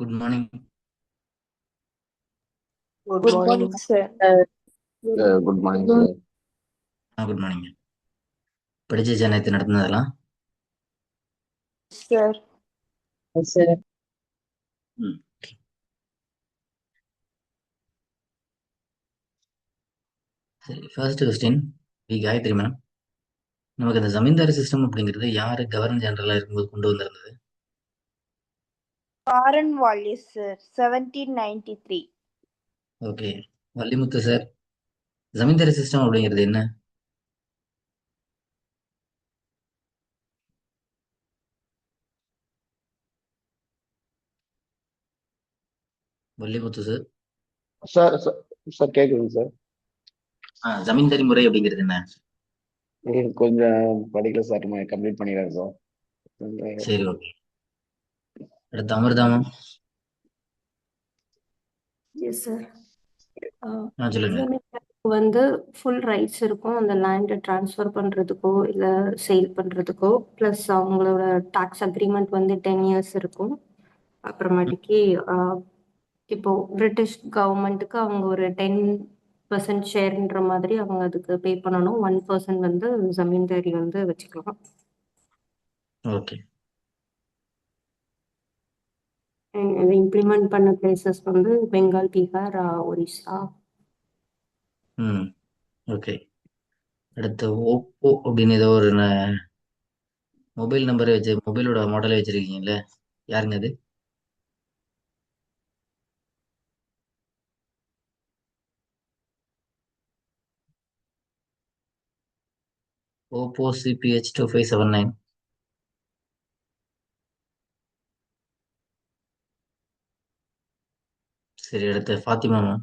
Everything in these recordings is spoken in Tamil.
Good morning. Good Good morning. morning, sir. Good morning sir. Good morning. படிச்சிச்சா நேற்று நடந்ததெல்லாம்? Sir. Sir. ம். சரி, first question V Gayathri ma'am. நமக்கு இந்த ஜமீன்தாரி சிஸ்டம் அப்படிங்கிறது யாரு கவர்னர் ஜெனரலா இருக்கும்போது கொண்டு வந்திருந்தது? Karan Wallis, sir. 1793. Okay. Vallimuthu sir, zamindari system அப்படிங்கிறது என்ன? வள்ளிமுத்து சார். சார் சார் கேக்குதுங்க சார். ஜமீன்தாரி முறை அப்படிங்கிறது என்ன? கொஞ்சம் படிக்கல சார், கம்ப்ளீட் பண்ணிடுறேன் சார். சரி, ஓகே. அடுத்து அமிர்தாமம். Yes sir. சொல்லுங்க. வந்து ஃபுல் ரைட்ஸ் இருக்கும் அந்த லேண்டை ட்ரான்ஸ்ஃபர் பண்ணுறதுக்கோ இல்லை சேல் பண்ணுறதுக்கோ, ப்ளஸ் அவங்களோட டாக்ஸ் அக்ரிமெண்ட் வந்து 10 years இருக்கும். அப்புறமேட்டுக்கு இப்போ பிரிட்டிஷ் கவர்மெண்ட்டுக்கு அவங்க ஒரு 10% ஷேர்ன்ற மாதிரி அவங்க அதுக்கு பே பண்ணணும். 1% வந்து ஜமீன்தாரி வந்து வச்சுக்கலாம். ஓகே. இது இம்ப்ளிமெண்ட் பண்ண பிளேசஸ் வந்து பெங்கால், பீகார், ஒரிசா. ம். ஓகே. அடுத்து ஓப்போ அப்படின்னு ஏதோ ஒரு மொபைல் நம்பரே வச்சு மொபைலோட மாடலே வச்சிருக்கீங்கல்ல, யாருங்க அது? Oppo CPH 2579. சரி, அடுத்து ஃபாத்திமா மேம்.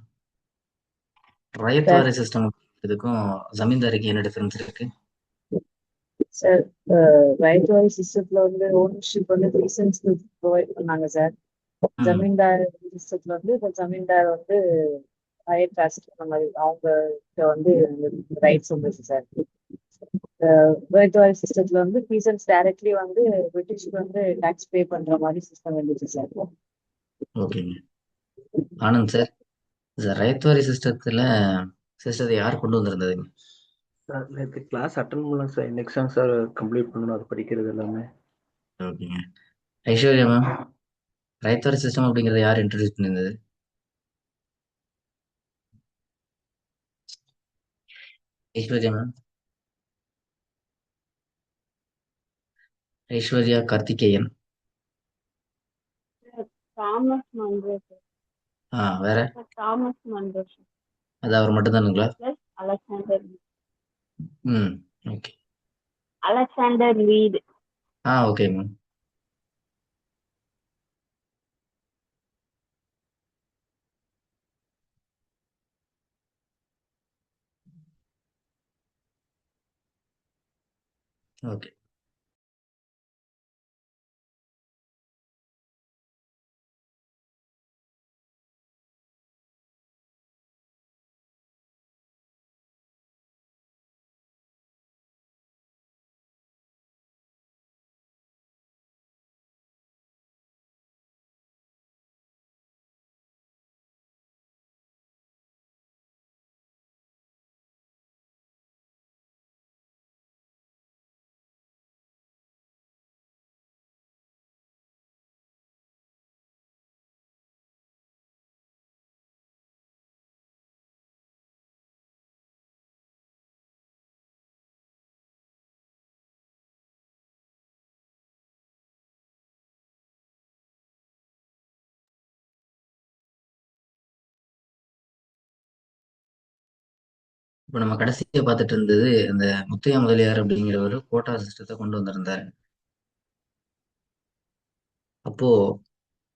ரயத் வாரி சிஸ்டம் இதுக்கும் ஜமீன்தாரிக்கு என்ன டிஃபரன்ஸ் இருக்கு? சார், ரைட் வாரி சிஸ்டத்துல வந்து ஓனர்ஷிப் வந்து ரீசன்ஸ் ப்ரொவைட் பண்ணாங்க சார். ஜமீன்தார் சிஸ்டத்துல வந்து இப்போ ஜமீன்தார் வந்து ஹையர் காஸ்ட் அந்த மாதிரி அவங்க வந்து ரைட்ஸ் வந்துச்சு சார். ரைட் வாரி சிஸ்டத்துல வந்து ரீசன்ஸ் டைரக்ட்லி வந்து பிரிட்டிஷ்க்கு வந்து டாக்ஸ் பே பண்ற மாதிரி சிஸ்டம் வந்துச்சு சார். ஓகேங்க. ஆனந்த் சார், ரயத் வாரி சிஸ்டத்தை யார் கொண்டு வந்திருந்ததுங்க? சார் நேற்று கிளாஸ் அட்டன் பண்ணலாம் சார், இன்னைக்கு தான் சார் கம்ப்ளீட் பண்ணணும் அது படிக்கிறது எல்லாமே. ஓகேங்க. ஐஸ்வர்யா மேம், ரயத் வாரி சிஸ்டம் அப்படிங்கறத யார் இன்ட்ரடியூஸ் பண்ணியிருந்தது? Aishwarya ma'am. Aishwarya Karthikeyan. Thomas Munro sir. வேற? Thomas Munro sir. அது அவர் மட்டும்தானுங்களா? Plus Alexander. ம். Okay. Alexander Read. Okay ma'am. Okay. இப்போ நம்ம கடைசியா பார்த்துட்டு இருந்தது அந்த முத்தையா முதலியார் அப்படிங்கிறவர் கோட்டா சிஸ்டத்தை கொண்டு வந்திருந்தாரு. அப்போ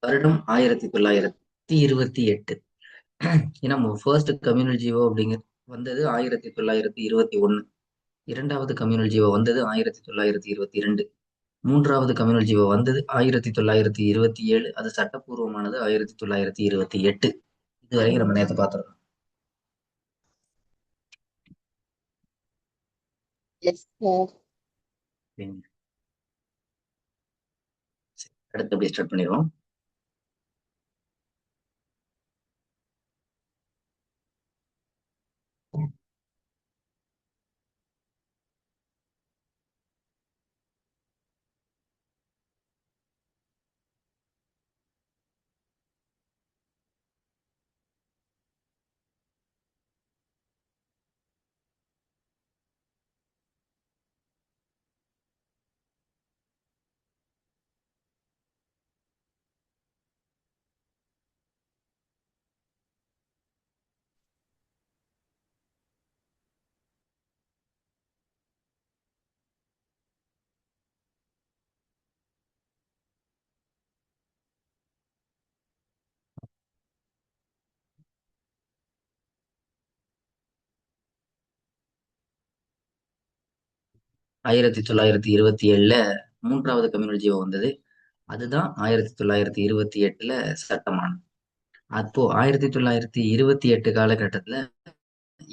வருடம் 1928. ஏன்னா ஃபர்ஸ்ட் கம்யூனல் ஜீவோ அப்படிங்கிறது வந்தது 1921. இரண்டாவது கம்யூனல் ஜீவோ வந்தது 1922. மூன்றாவது கம்யூனல் ஜீவோ வந்தது 1927. அது சட்டப்பூர்வமானது 1928. இதுவரைக்கும் நம்ம நேற்று பார்த்துருக்கோம். அடுத்து அப்படியே ஸ்டார்ட் பண்ணிடுவோம். 1927ல மூன்றாவது கம்யூனல் ஜீவோ வந்தது. அதுதான் 1928ல சட்டமானது. அப்போ 1928 காலகட்டத்துல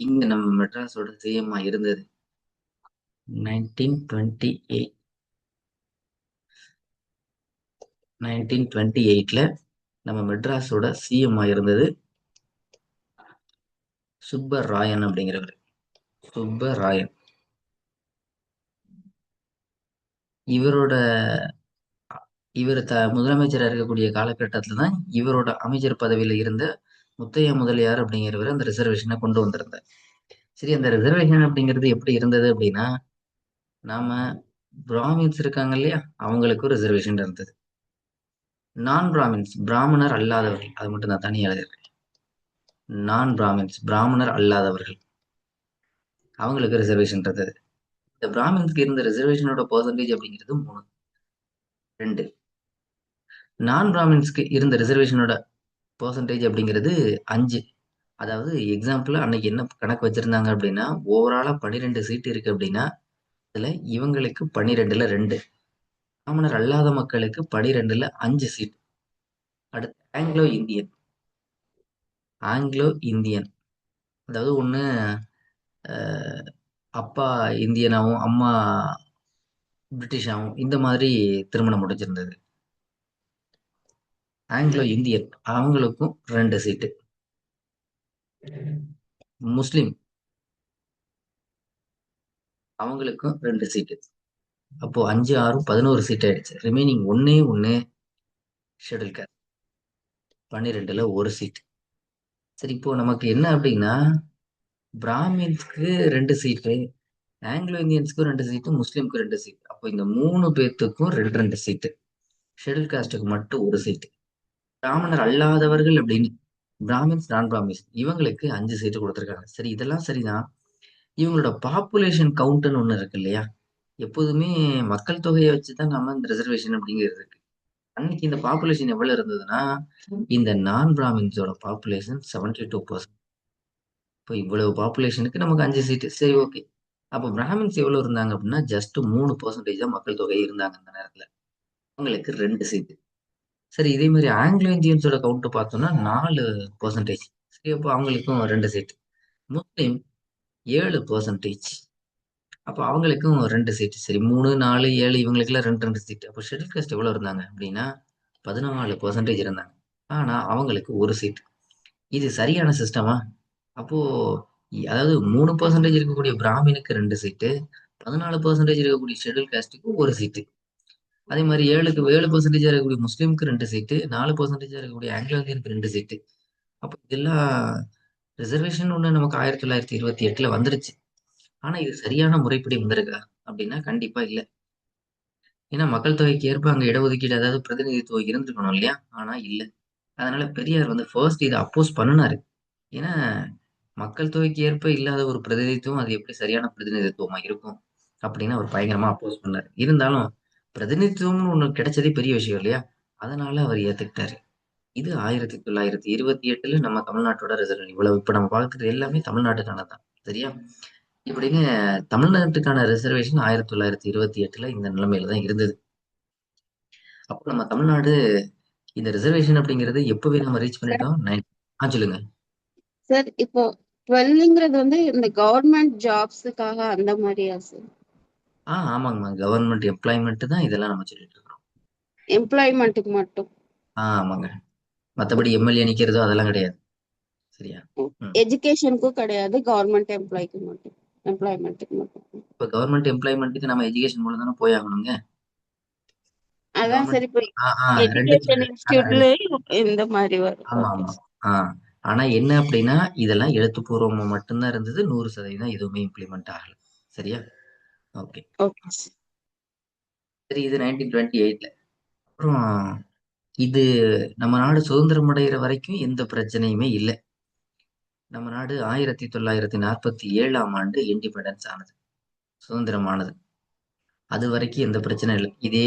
இங்க நம்ம மெட்ராஸோட சிஎம்மா இருந்தது 1928 1928ல நம்ம மெட்ராஸோட சிஎம்மா இருந்தது சுப்பராயன் அப்படிங்கிறவர். சுப்பராயன் இவரோட இவர் முதலமைச்சராக இருக்கக்கூடிய காலகட்டத்துல தான் இவரோட அமைச்சர் பதவியில இருந்த முத்தையா முதலியார் அப்படிங்கிறவர் அந்த ரிசர்வேஷனை கொண்டு வந்திருந்தார். சரி, அந்த ரிசர்வேஷன் அப்படிங்கிறது எப்படி இருந்தது அப்படின்னா, நாம பிராமின்ஸ் இருக்காங்க இல்லையா, அவங்களுக்கும் ரிசர்வேஷன் இருந்தது. நான் பிராமின்ஸ், பிராமணர் அல்லாதவர்கள், அது மட்டும் நான் தனியாக எழுதியிருக்கேன். நான் பிராமின்ஸ், பிராமணர் அல்லாதவர்கள், அவங்களுக்கு ரிசர்வேஷன் இருந்தது. இந்த பிராமின்ஸ்க்கு இருந்த ரிசர்வேஷனோட பெர்சன்டேஜ் அப்படிங்கிறது 2. நான் பிராமின்ஸ்க்கு இருந்த ரிசர்வேஷனோட பெர்சன்டேஜ் அப்படிங்கிறது 5. அதாவது எக்ஸாம்பிள் அன்னைக்கு என்ன கணக்கு வச்சிருந்தாங்க அப்படின்னா, ஓவராலா 12 சீட் இருக்கு அப்படின்னா அதுல இவங்களுக்கு 12ல 2, பிராமணர் அல்லாத மக்களுக்கு 12ல 5 சீட். அடுத்து ஆங்கிலோ இந்தியன். ஆங்கிலோ இந்தியன் அதாவது ஒண்ணு அப்பா இந்தியனாவும் அம்மா பிரிட்டிஷாவும் இந்த மாதிரி திருமணம் முடிஞ்சிருந்தது. ஆங்கிலோ இந்தியன் அவங்களுக்கும் 2 சீட்டு. முஸ்லிம் அவங்களுக்கும் 2 சீட்டு. அப்போ 5, 6, 11 சீட் ஆயிடுச்சு. ரிமைனிங் ஒண்ணு ஷெட்யூல் காஸ்ட் 12ல 1 சீட். சரி, இப்போ நமக்கு என்ன அப்படின்னா, பிராமின்ஸ்க்கு 2 சீட்டு, ஆங்கிலோ இந்தியன்ஸ்க்கு 2 சீட்டு, முஸ்லிம்க்கு 2 சீட். அப்போ இந்த 3 பேர்த்துக்கும் 2 சீட்டு. ஷெட்யூல் காஸ்டுக்கு மட்டும் 1 சீட்டு. பிராமணர் அல்லாதவர்கள் அப்படின்னு பிராமின்ஸ், நான் பிராமின்ஸ் இவங்களுக்கு 5 சீட்டு கொடுத்துருக்காங்க. சரி, இதெல்லாம் சரிதான். இவங்களோட பாப்புலேஷன் கவுண்ட்னு ஒண்ணு இருக்கு இல்லையா, எப்போதுமே மக்கள் தொகையை வச்சுதான் நம்ம இந்த ரிசர்வேஷன் அப்படிங்கிறது இருக்கு. அன்னைக்கு இந்த பாப்புலேஷன் எவ்வளவு இருந்ததுன்னா, இந்த நான் பிராமின்ஸோட பாப்புலேஷன் 72%. இப்போ இவ்வளவு பாப்புலேஷனுக்கு நமக்கு 5 சீட்டு, சரி ஓகே. அப்போ பிராமின்ஸ் எவ்வளவு இருந்தாங்க அப்படின்னா ஜஸ்ட் 3% தான் மக்கள் தொகை இருந்தாங்க அந்த நேரத்துல. அவங்களுக்கு 2 சீட்டு. சரி, இதே மாதிரி ஆங்கிலோ இந்தியன்ஸோட கவுண்ட் பார்த்தோம்னா 4%. சரி, அப்போ அவங்களுக்கும் 2 சீட்டு. முஸ்லிம் 7%. அப்போ அவங்களுக்கும் 2 சீட்டு. சரி, 3, 4, 7 இவங்களுக்குலாம் 2 சீட்டு. அப்போ ஷெட்யூல் காஸ்ட் எவ்வளவு இருந்தாங்க அப்படின்னா 14% இருந்தாங்க. ஆனா அவங்களுக்கு 1 சீட்டு. இது சரியான சிஸ்டமா? அப்போ அதாவது 3% இருக்கக்கூடிய பிராமினுக்கு 2 சீட்டு, 14% இருக்கக்கூடிய ஷெட்யூல் காஸ்டுக்கு 1 சீட்டு. அதே மாதிரி 7% இருக்கக்கூடிய முஸ்லீமுக்கு 2 சீட்டு, 4% இருக்கக்கூடிய ஆங்கிலோ இந்தியனுக்கு 2 சீட்டு. அப்போ இதெல்லாம் ரிசர்வேஷன் ஒண்ணு நமக்கு 1928ல வந்துருச்சு. ஆனா இது சரியான முறைப்படி வந்திருக்கா அப்படின்னா கண்டிப்பா இல்ல. ஏன்னா மக்கள் தொகைக்கு ஏற்ப அங்க இடஒதுக்கீடு, அதாவது பிரதிநிதித்துவம் இருந்திருக்கணும் இல்லையா, ஆனா இல்ல. அதனால பெரியார் வந்து ஃபர்ஸ்ட் இதை அப்போஸ் பண்ணினாரு. ஏன்னா மக்கள் தொகைக்கு ஏற்ப இல்லாத ஒரு பிரதிநிதித்துவம் அது எப்படி சரியான பிரதிநிதித்துவமா இருக்கும் அப்படின்னு அவர் பயங்கரமா அப்போஸ் பண்ணாரு. இருந்தாலும் பிரதிநிதித்துவம்னு ஒண்ணு கிடைச்சதே பெரிய விஷயம் இல்லையா, அதனால அவர் ஏத்துக்கிட்டாரு. இது 1928ல நம்ம தமிழ்நாட்டோட ரிசர்வேஷன். இவ்வளவு இப்ப நம்ம பார்க்கறது எல்லாமே தமிழ்நாட்டுக்கானதான், சரியா? இப்படிங்க தமிழ்நாட்டுக்கான ரிசர்வேஷன் 1928ல இந்த நிலைமையில தான் இருந்தது. அப்போ நம்ம தமிழ்நாடு இந்த ரிசர்வேஷன் அப்படிங்கிறது எப்பவே நம்ம ரீச் பண்ணிட்டோம். சொல்லுங்க. சார் இப்போ 12ங்கிறது வந்து இந்த கவர்மெண்ட் ஜாப்ஸுக்காக அந்த மாதிரியா சார்? ஆமாங்கம்மா, கவர்மெண்ட் எம்ப்ளாய்மெண்ட் தான் இதெல்லாம் நம்ம சொல்லிட்டு இருக்கிறோம். எம்ப்ளாய்மெண்ட்டுக்கு மட்டும்? ஆமாங்க, மத்தபடி எம்எல்ஏ நிக்கிறதோ அதெல்லாம் கிடையாது, சரியா? எஜுகேஷனுக்கும் கிடையாது, கவர்மெண்ட் எம்ப்ளாய்க்கு மட்டும், எம்ப்ளாய்மெண்ட்டுக்கு மட்டும். இப்ப கவர்மெண்ட் எம்ப்ளாய்மெண்ட்டுக்கு நம்ம எஜுகேஷன் மூலம் தானே போய் ஆகணுங்க. அதான் சார், இப்போ எஜுகேஷன் இன்ஸ்டிடியூட்ல இந்த மாதிரி வரும். ஆமா ஆமா. ஆனா என்ன அப்படின்னா இதெல்லாம் எழுத்துப்பூர்வமா மட்டும்தான் இருந்தது, 100% எதுவுமே இம்ப்ளிமெண்ட் ஆகல, சரியா? Okay okay. சரி, இது 1928ல. அப்புறம் இது நம்ம நாடு சுதந்திரம் அடைகிற வரைக்கும் எந்த பிரச்சனையுமே இல்லை. நம்ம நாடு 1947ஆம் ஆண்டு இண்டிபெண்டன்ஸ் ஆனது, சுதந்திரமானது. அது வரைக்கும் எந்த பிரச்சனையும் இல்லை. இதே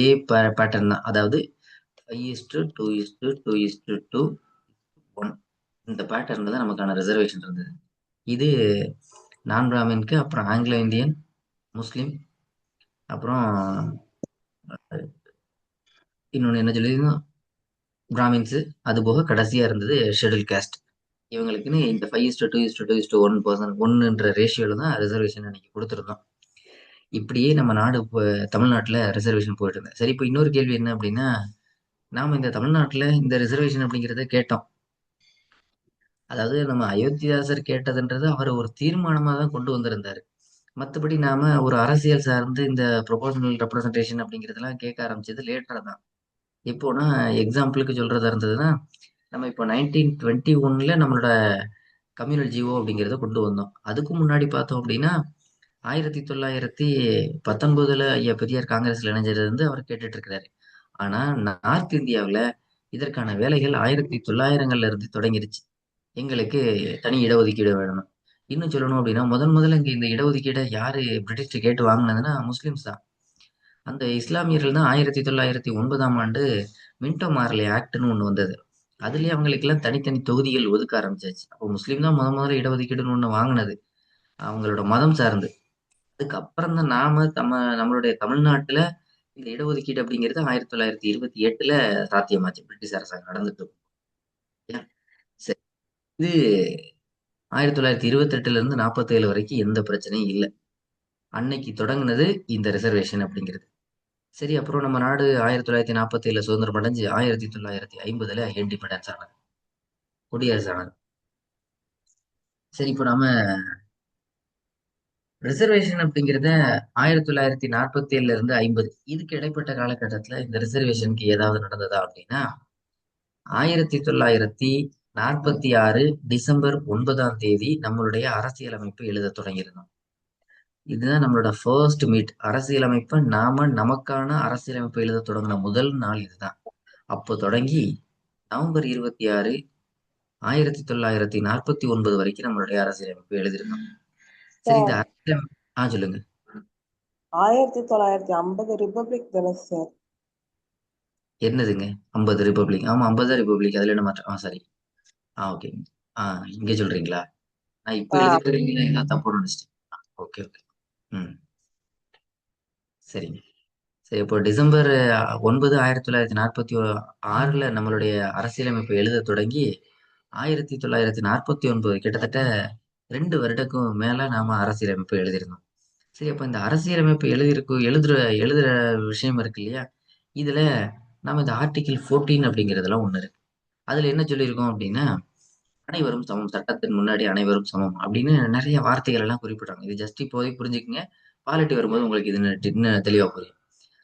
பேட்டர்ன் தான், அதாவது 5:2:2:2:1 இந்த பேட்டர்ன்ல தான் நமக்கான ரிசர்வேஷன் இருந்தது. இது நான் பிராமின்க்கு, அப்புறம் ஆங்கிலோ இந்தியன், முஸ்லிம், அப்புறம் இன்னொன்று என்ன சொல்லியிருந்தோம், பிராமின்ஸு, அது போக கடைசியாக இருந்தது ஷெட்யூல் கேஸ்ட். இவங்களுக்குன்னு இந்த 5:2:2:1 ஒன்றுன்ற ரேஷியோவில் தான் ரிசர்வேஷன் அன்னைக்கு கொடுத்துருந்தோம். இப்படியே நம்ம நாடு இப்போ தமிழ்நாட்டில் ரிசர்வேஷன் போயிட்டு இருந்தேன். சரி, இப்போ இன்னொரு கேள்வி என்ன அப்படின்னா, நாம் இந்த தமிழ்நாட்டில் இந்த ரிசர்வேஷன் அப்படிங்கிறத கேட்டோம். அதாவது நம்ம அயோத்திதாசர் கேட்டதுன்றது அவர் ஒரு தீர்மானமாக தான் கொண்டு வந்திருந்தாரு. மற்றபடி நாம ஒரு அரசியல் சார்ந்து இந்த ப்ரொபோஷனல் ரெப்ரசன்டேஷன் அப்படிங்கிறதெல்லாம் கேட்க ஆரம்பிச்சது லேட்டராக தான். எப்போனா எக்ஸாம்பிளுக்கு சொல்றதா இருந்ததுன்னா, நம்ம இப்போ 1921 நம்மளோட கம்யூனல் ஜிஓ அப்படிங்கிறத கொண்டு வந்தோம். அதுக்கு முன்னாடி பார்த்தோம் அப்படின்னா 1919 ஐயா பெரியார் காங்கிரஸ்ல இணைஞ்சிருந்து அவர் கேட்டுட்டு இருக்கிறாரு. ஆனா நார்த் இந்தியாவில் இதற்கான வேலைகள் 1900 இருந்து தொடங்கிருச்சு. எங்களுக்கு தனி இடஒதுக்கீடு வேணும். இன்னும் சொல்லணும் அப்படின்னா முதல்ல இங்க இந்த இடஒதுக்கீடை யாரு பிரிட்டிஷ் கேட்டு வாங்கினதுன்னா முஸ்லிம்ஸ் தான். அந்த இஸ்லாமியர்கள் தான் 1909 மின்டோ மார்லே ஆக்ட்னு ஒண்ணு வந்தது. அதுலயே அவங்களுக்கெல்லாம் தனித்தனி தொகுதிகள் ஒதுக்க ஆரம்பிச்சாச்சு. அப்போ முஸ்லீம் தான் முதல்ல இடஒதுக்கீடுன்னு ஒண்ணு வாங்கினது, அவங்களோட மதம் சார்ந்து. அதுக்கப்புறம் தான் நம்மளுடைய தமிழ்நாட்டுல இந்த இடஒதுக்கீடு அப்படிங்கிறது 1928 சாத்தியமாச்சு. பிரிட்டிஷ் அரசாங்கம் நடந்துட்டு இருக்கும். சரியா? சரி, இது 1928 இருந்து 47 வரைக்கும் எந்த பிரச்சனையும் இல்லை. அன்னைக்கு தொடங்குனது இந்த ரிசர்வேஷன் அப்படிங்கிறது. சரி, அப்புறம் நம்ம நாடு 1947 சுதந்திரம் அடைஞ்சு 1950 இண்டிபெண்டன்ஸ் ஆனது, குடியரசு ஆனது. சரி, இப்போ நாம ரிசர்வேஷன் அப்படிங்கிறத 1947 இருந்து 50 இதுக்கு இடைப்பட்ட காலகட்டத்துல இந்த ரிசர்வேஷனுக்கு ஏதாவது நடந்ததா அப்படின்னா 1946 டிசம்பர் 9 நம்மளுடைய அரசியலமைப்பு எழுத தொடங்கியிருந்தோம். இதுதான் நம்மளோட ஃபர்ஸ்ட் மீட். அரசியலமைப்பை நாம நமக்கான அரசியலமைப்பு எழுத தொடங்கின முதல் நாள் இதுதான். அப்போ தொடங்கி நவம்பர் 26 1949 வரைக்கும் நம்மளுடைய அரசியலமைப்பு எழுதியிருந்தோம். சரி, இந்த அரசியலமைப்பு சொல்லுங்க. 1950 ரிபப்ளிக் தானே சார்? என்னதுங்க 50 ரிபப்ளிக்? ஆமா, 50 ரிபப்ளிக். அதுல என்ன மாற்றம்? சரி, ஓகே. இங்க சொல்றீங்களா? நான் இப்ப எழுதிட்டு எல்லா தப்பு நினைச்சிட்டேன். Okay okay. ம், சரிங்க. சரி, இப்போ டிசம்பர் 9 1946 நம்மளுடைய அரசியலமைப்பு எழுத தொடங்கி 1949 கிட்டத்தட்ட 2 வருடக்கும் மேல நாம அரசியலமைப்பு எழுதியிருந்தோம். சரி, அப்ப இந்த அரசியலமைப்பு எழுதுற விஷயம் இருக்கு இல்லையா, இதுல நாம இந்த ஆர்டிகிள் 14 அப்படிங்கிறதுலாம் ஒண்ணு இருக்கு. அதுல என்ன சொல்லியிருக்கோம் அப்படின்னா, அனைவரும் சமம், சட்டத்தின் முன்னாடி அனைவரும் சமம் அப்படின்னு நிறைய வார்த்தைகள் எல்லாம் குறிப்பிடுறாங்க. இது ஜஸ்ட் இப்போதைக்கு புரிஞ்சுக்குங்க, பாலிட்டி வரும்போது உங்களுக்கு இது இன்னும் தெளிவா புரியும்.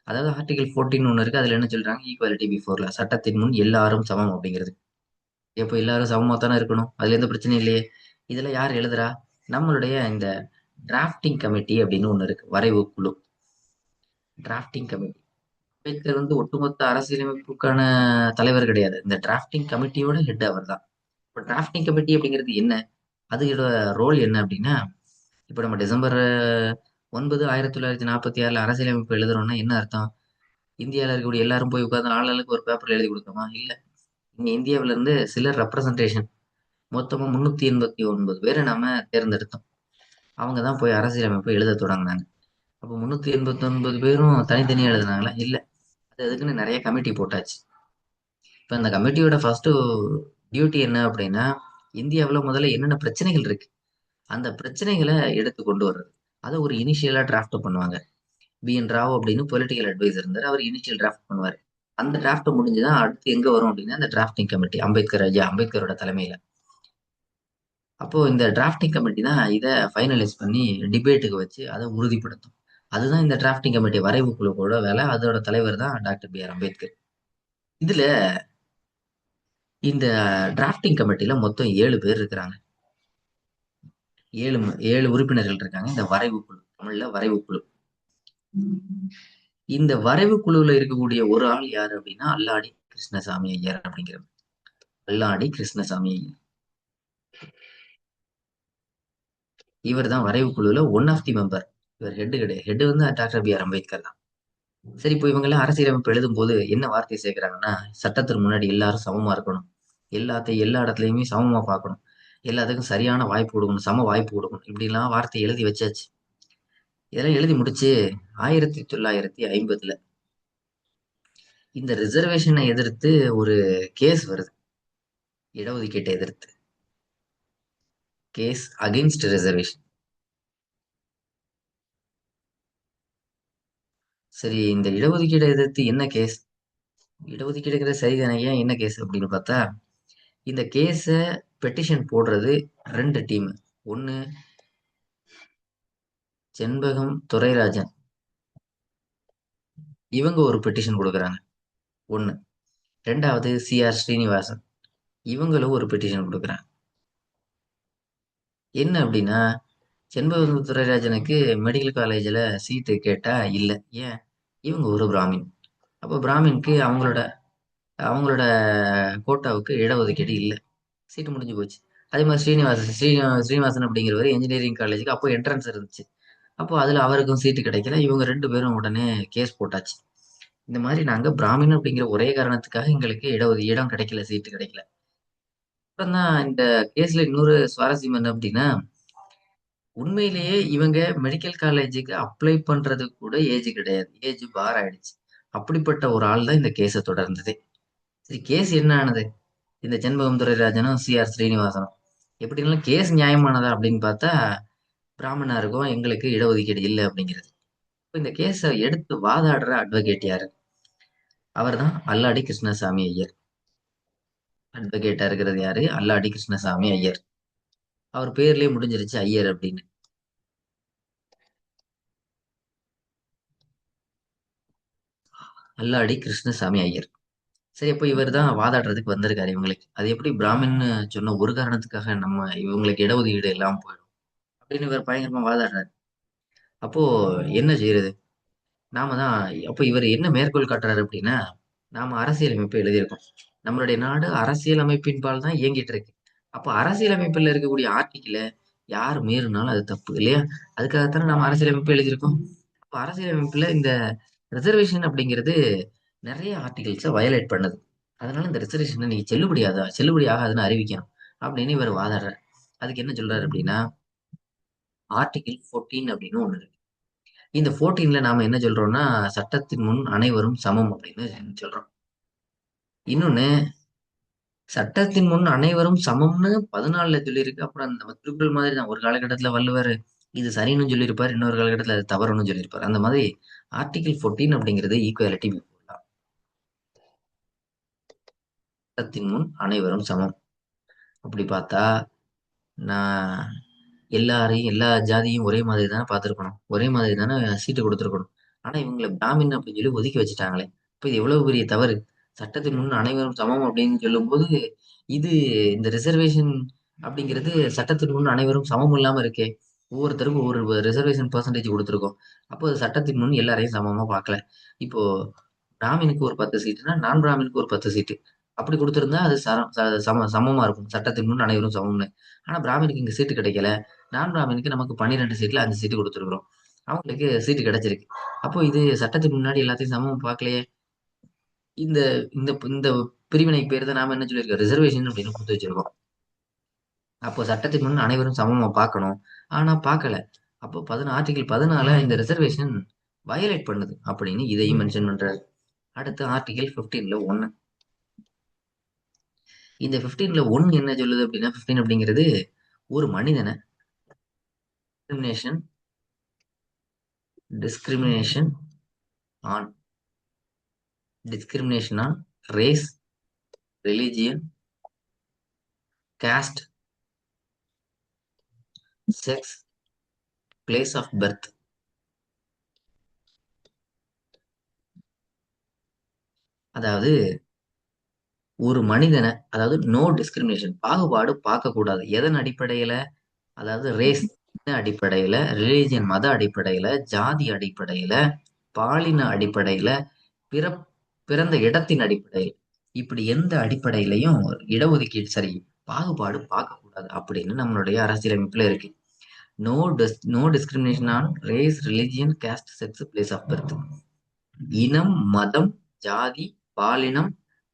அதாவது ஆர்டிகிள் 14 ஒண்ணு இருக்கு. அதுல என்ன சொல்றாங்க, ஈக்குவாலிட்டி பிஃபோர் லா, சட்டத்தின் முன் எல்லாரும் சமம் அப்படிங்கிறது. எப்போ எல்லாரும் சமமா தானே இருக்கணும், அதுல எந்த பிரச்சனையும் இல்லையே. இதுல யார் எழுதுறா? நம்மளுடைய இந்த டிராஃப்டிங் கமிட்டி அப்படின்னு ஒண்ணு இருக்கு, வரைவு குழு. டிராஃப்டிங் கமிட்டி, அம்பேத்கர் ஒட்டுமொத்த அரசியலமைப்புக்கான தலைவர் கிடையாது. இந்த டிராஃப்டிங் கமிட்டியோட ஹெட் அவர் தான். இப்போ டிராஃப்டிங் கமிட்டி அப்படிங்கிறது என்ன, அதோட ரோல் என்ன அப்படின்னா, இப்போ நம்ம டிசம்பர் 9 1946 அரசியலமைப்பு எழுதுறோம்னா என்ன அர்த்தம்? இந்தியாவில் இருக்கக்கூடிய எல்லாரும் போய் உட்கார்ந்து ஆளுக்கு ஒரு பேப்பர்ல எழுதி கொடுத்தோமா? இல்ல. இங்க இந்தியாவில இருந்து சிலர் ரெப்ரசன்டேஷன், மொத்தமா 389 பேரை நாம தேர்ந்தெடுத்தோம். அவங்க தான் போய் அரசியலமைப்பு எழுத தொடங்கினாங்க. அப்போ 389 பேரும் தனித்தனியா எழுதுனாங்களா? இல்ல. அதுக்குன்னு நிறைய கமிட்டி போட்டாச்சு. இப்ப இந்த கமிட்டியோட ஃபர்ஸ்ட் டியூட்டி என்ன அப்படின்னா, இந்தியாவில் முதல்ல என்னென்ன பிரச்சனைகள் இருக்கு அந்த பிரச்சனைகளை எடுத்து கொண்டு வர்றது. அதை ஒரு இனிஷியலா டிராஃப்ட் பண்ணுவாங்க. பிஎன் ராவ் அப்படின்னு பொலிட்டிக்கல் அட்வைசர் இருந்தார், அவர் இனிஷியல் டிராஃப்ட் பண்ணுவார். அந்த டிராஃப்ட் முடிஞ்சுதான் அடுத்து எங்க வரும் அப்படின்னா இந்த டிராஃப்டிங் கமிட்டி, அம்பேத்கரோட தலைமையில. அப்போ இந்த டிராஃப்டிங் கமிட்டி தான் இதை ஃபைனலைஸ் பண்ணி டிபேட்டுக்கு வச்சு அதை உறுதிப்படுத்தும். அதுதான் இந்த டிராஃப்டிங் கமிட்டி வரைவு குழுவோட வேலை. அதோட தலைவர் தான் டாக்டர் பி ஆர் அம்பேத்கர். இதுல இந்த டிராஃப்டிங் கமிட்டில மொத்தம் 7 பேர் இருக்கிறாங்க. 7 உறுப்பினர்கள் இருக்காங்க இந்த வரைவு குழு, தமிழ்ல வரைவு குழு. இந்த வரைவு குழுவுல இருக்கக்கூடிய ஒரு ஆள் யாரு அப்படின்னா அல்லாடி கிருஷ்ணசாமி ஐயர் அப்படிங்கிற அல்லாடி கிருஷ்ணசாமி ஐயர். இவர் தான் வரைவு குழுவுல ஒன் ஆஃப் தி மெம்பர். இவர் ஹெட் கிடையாது. Head doctor B R Ambedkar தான். சரி, இப்போ இவங்க எல்லாம் அரசியலமைப்பு எழுதும் போது என்ன வார்த்தையை சேர்க்கிறாங்கன்னா, சட்டத்திற்கு முன்னாடி எல்லாரும் சமமா இருக்கணும், எல்லா இடத்துலயுமே சமமா பார்க்கணும், எல்லாத்துக்கும் சரியான வாய்ப்பு கொடுக்கணும், சம வாய்ப்பு கொடுக்கணும், இப்படிலாம் வார்த்தை எழுதி வச்சாச்சு. இதெல்லாம் எழுதி முடிச்சு 1950 இந்த ரிசர்வேஷனை எதிர்த்து ஒரு கேஸ் வருது. இடஒதுக்கீட்டை எதிர்த்து கேஸ் அகைன்ஸ்ட் ரிசர்வேஷன். சரி, இந்த இடஒதுக்கீடை எதிர்த்து என்ன கேஸ்? இடஒதுக்கீடுங்கிற சரிதானே, ஏன் என்ன கேஸ் அப்படின்னு பார்த்தா, இந்த கேஸை பெட்டிஷன் போடுறது 2 டீம். ஒன்று செண்பகம் துரைராஜன், இவங்க ஒரு பெட்டிஷன் கொடுக்குறாங்க ஒன்று. ரெண்டாவது சிஆர் ஸ்ரீனிவாசன், இவங்களும் ஒரு பெட்டிஷன் கொடுக்குறாங்க. என்ன அப்படின்னா, செண்பகம் துரைராஜனுக்கு மெடிக்கல் காலேஜில் சீட்டு கேட்டா இல்லை. ஏன்? இவங்க ஒரு பிராமின். அப்போ பிராமின்க்கு அவங்களோட அவங்களோட கோட்டாவுக்கு இடஒதுக்கீடு இல்லை, சீட்டு முடிஞ்சு போச்சு. அதே மாதிரி ஸ்ரீனிவாசன் அப்படிங்கிறவர் இன்ஜினியரிங் காலேஜுக்கு அப்போ என்ட்ரன்ஸ் இருந்துச்சு. அப்போ அதில் அவருக்கும் சீட்டு கிடைக்கல. இவங்க 2 பேரும் உடனே கேஸ் போட்டாச்சு. இந்த மாதிரி நாங்கள் பிராமின் அப்படிங்கிற ஒரே காரணத்துக்காக எங்களுக்கு இடம் கிடைக்கல, சீட்டு கிடைக்கல. அப்புறம் தான் இந்த கேஸ்ல இன்னொரு சுவாரஸ்யம் என்ன அப்படின்னா, உண்மையிலேயே இவங்க மெடிக்கல் காலேஜுக்கு அப்ளை பண்றது கூட ஏஜ் கிடையாது, ஏஜ் பார் ஆயிடுச்சு. அப்படிப்பட்ட ஒரு ஆள் தான் இந்த கேஸை தொடர்ந்தது. சரி, கேஸ் என்ன ஆனது? இந்த செண்பகம் துரைராஜனும் சிஆர் ஸ்ரீனிவாசனும் எப்படினாலும் கேஸ் நியாயமானதா அப்படின்னு பார்த்தா, பிராமணருக்கும் எங்களுக்கு இடஒதுக்கீடு இல்லை அப்படிங்கிறது. இப்போ இந்த கேஸை எடுத்து வாதாடுற அட்வொகேட் யாரு? அவர் தான் அல்லாடி கிருஷ்ணசாமி ஐயர். அட்வொகேட்டா இருக்கிறது யாரு? அல்லாடி கிருஷ்ணசாமி ஐயர். அவர் பேர்லயே முடிஞ்சிருச்சு ஐயர் அப்படின்னு. அல்லாடி கிருஷ்ணசாமி ஐயர். சரி, அப்போ இவர் தான் வாதாடுறதுக்கு வந்திருக்காரு இவங்களுக்கு. அது எப்படி பிராமின்னு சொன்ன ஒரு காரணத்துக்காக நம்ம இவங்களுக்கு இடஒதுக்கீடு எல்லாம் போயிடும் அப்படின்னு இவர் பயங்கரமா வாதாடுறாரு. அப்போ என்ன செய்யறது? நாம தான் அப்போ இவர் என்ன மேற்கோள் காட்டுறாரு அப்படின்னா, நாம அரசியலமைப்பு எழுதியிருக்கோம். நம்மளுடைய நாடு அரசியலமைப்பின்பால் தான் இயங்கிட்டு இருக்கு. அப்போ அரசியலமைப்புல இருக்கக்கூடிய ஆர்டிக்கிளை யார் மீறினாலும் அது தப்பு இல்லையா? அதுக்காகத்தானே நம்ம அரசியலமைப்பு எழுதியிருக்கோம். அப்போ அரசியலமைப்புல இந்த ரிசர்வேஷன் அப்படிங்கிறது நிறைய ஆர்டிகல்ஸை வயலேட் பண்ணுது. அதனால இந்த ரிசர்வேஷனை நீங்க செல்லுபடி ஆகாதுன்னு அறிவிக்கணும் அப்படின்னு இவர் வாதாடுறாரு. அதுக்கு என்ன சொல்றாரு அப்படின்னா, ஆர்டிகிள் 14 அப்படின்னு ஒண்ணு இருக்கு. இந்த 14ல நாம என்ன சொல்றோம்னா, சட்டத்தின் முன் அனைவரும் சமம் அப்படின்னு சொல்றோம். இன்னொன்னு, சட்டத்தின் முன் அனைவரும் சமம்னு 14ல சொல்லியிருக்கு. அப்புறம் நம்ம திருக்குறள் மாதிரி தான், ஒரு காலகட்டத்துல வள்ளுவர் இது சரின்னு சொல்லியிருப்பார், இன்னொரு காலகட்டத்துல அது தவறுன்னு சொல்லியிருப்பார். அந்த மாதிரி ஆர்டிகிள் 14 அப்படிங்கிறது ஈக்குவாலிட்டி பிஃபோர் லா, சட்டத்தின் முன் அனைவரும் சமம். அப்படி பார்த்தா நான் எல்லாரையும் எல்லா ஜாதியும் ஒரே மாதிரி தானே பார்த்துருக்கணும், ஒரே மாதிரி தானே சீட்டு கொடுத்துருக்கணும். ஆனா இவங்களை பிராமின் அப்படின்னு சொல்லி ஒதுக்கி வச்சுட்டாங்களே, இப்போ இது எவ்வளவு பெரிய தவறு! சட்டத்தின் முன் அனைவரும் சமம் அப்படின்னு சொல்லும்போது, இது இந்த ரிசர்வேஷன் அப்படிங்கிறது சட்டத்தின் முன் அனைவரும் சமம் இல்லாம இருக்கே. ஒவ்வொருத்தருக்கும் ஒரு ரிசர்வேஷன் பெர்சன்டேஜ் கொடுத்துருக்கோம். அப்போ அது சட்டத்தின் முன் எல்லாரையும் சமமா பார்க்கல. இப்போ பிராமினுக்கு ஒரு 10 சீட்டுனா நான் பிராமினுக்கு ஒரு 10 சீட்டு அப்படி கொடுத்திருந்தா அது சமமா இருக்கும், சட்டத்தின் முன் அனைவரும் சமம்னு. ஆனா பிராமினுக்கு இங்க சீட்டு கிடைக்கல. நான் பிராமினுக்கு நமக்கு 12 சீட்ல 5 சீட்டு கொடுத்துருக்குறோம், அவங்களுக்கு சீட்டு கிடைச்சிருக்கு. அப்போ இது சட்டத்தின் முன்னாடி எல்லாத்தையும் சமம் பார்க்கலையே. இந்த இந்த இந்த பிரிவினை பேர் தான் நாம என்ன சொல்லியிருக்கோம், ரிசர்வேஷன் அப்படின்னு கொடுத்து வச்சிருக்கோம். அப்போ சட்டத்தின் முன் அனைவரும் சமமா பார்க்கணும், ஆனா பார்க்கல. அப்போ ஆர்டிகிள் 14 இந்த ரிசர்வேஷன் வயலேட் பண்ணுது அப்படின்னு இதையும் மென்ஷன் பண்றாரு. அடுத்து ஆர்டிகிள் 15ல 1. இந்த 15ல 1 என்ன சொல்லுது அப்படின்னா, 15 அப்படிங்கிறது ஒரு மனிதனை discrimination on race, religion, caste, sex, place of birth. அதாவது ஒரு மனிதனை, அதாவது நோ டிஸ்கிரிமினேஷன், பாகுபாடு பார்க்கக்கூடாது. எதன் அடிப்படையில? அதாவது ரேஸ் அடிப்படையில, ரிலிஜியன் மத அடிப்படையில, ஜாதி அடிப்படையில, பாலின அடிப்படையில, பிறந்த இடத்தின் அடிப்படையில், இப்படி எந்த அடிப்படையிலையும் இடஒதுக்கீடு சரி பாகுபாடு பார்க்கக்கூடாது அப்படின்னு நம்மளுடைய அரசியலமைப்புல இருக்கு. No discrimination on race, religion, caste, sex, place of birth. இனம், மதம், ஜாதி, பாலினம்,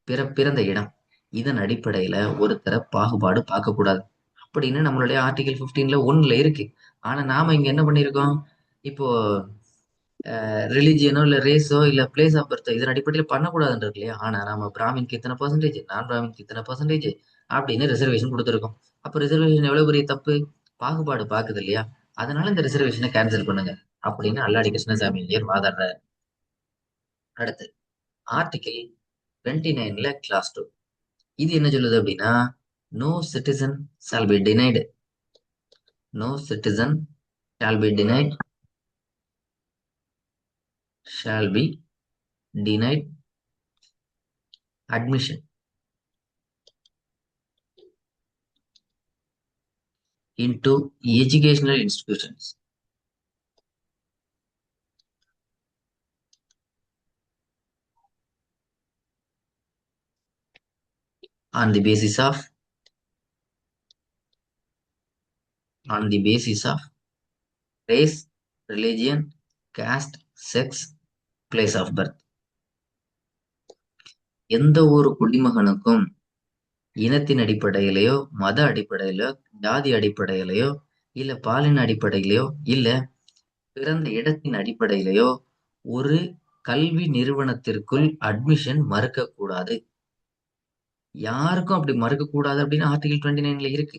பிறந்த இடம், இதன் அடிப்படையில ஒருத்தர பாகுபாடு பார்க்கக்கூடாது அப்படின்னு நம்மளுடைய ஆர்டிகல் 15ல 1ல இருக்கு. ஆனா நாம இங்க என்ன பண்ணிருக்கோம், இப்போ ரிலிஜியனோ இல்ல ரேஸோ இல்ல பிளேஸ் ஆஃப் பர்த் இதன் அடிப்படையில் பண்ணக்கூடாதுன்னு இருக்கு இல்லையா? ஆனா நம்ம பிராமின்க்கு இத்தனை பர்சன்டேஜ், நான் பிராமின்க்கு இத்தனை பர்சன்டேஜ் அப்படின்னு ரிசர்வேஷன் கொடுத்துருக்கோம். அப்ப ரிசர்வேஷன் எவ்வளவு பெரிய தப்பு? பாகுபாடு பாக்குது இல்லையா? அதனால இந்த ரிசர்வேஷனை கேன்சல் பண்ணுங்க அப்படின்னு அல்லாடி கிருஷ்ணசாமி ஐயர் வாதாடுறாரு. அடுத்து ஆர்டிகிள் 29ல கிளாஸ் 2 இது என்ன சொல்லுது அப்படின்னா, no citizen shall be denied, no citizen shall be denied, shall be denied admission into educational institutions on the basis of race, religion, caste, sex, place of birth. எந்த ஒரு குடிமகனுக்கும் இனத்தின் அடிப்படையிலையோ, மத அடிப்படையிலோ, ஜாதி அடிப்படையிலையோ, இல்ல பாலின அடிப்படையிலையோ, இல்ல பிறந்த இடத்தின் அடிப்படையிலையோ ஒரு கல்வி நிறுவனத்திற்குள் அட்மிஷன் மறுக்கக்கூடாது. யாருக்கும் அப்படி மறுக்கக்கூடாது அப்படின்னு ஆர்டிகல் 29ல இருக்கு.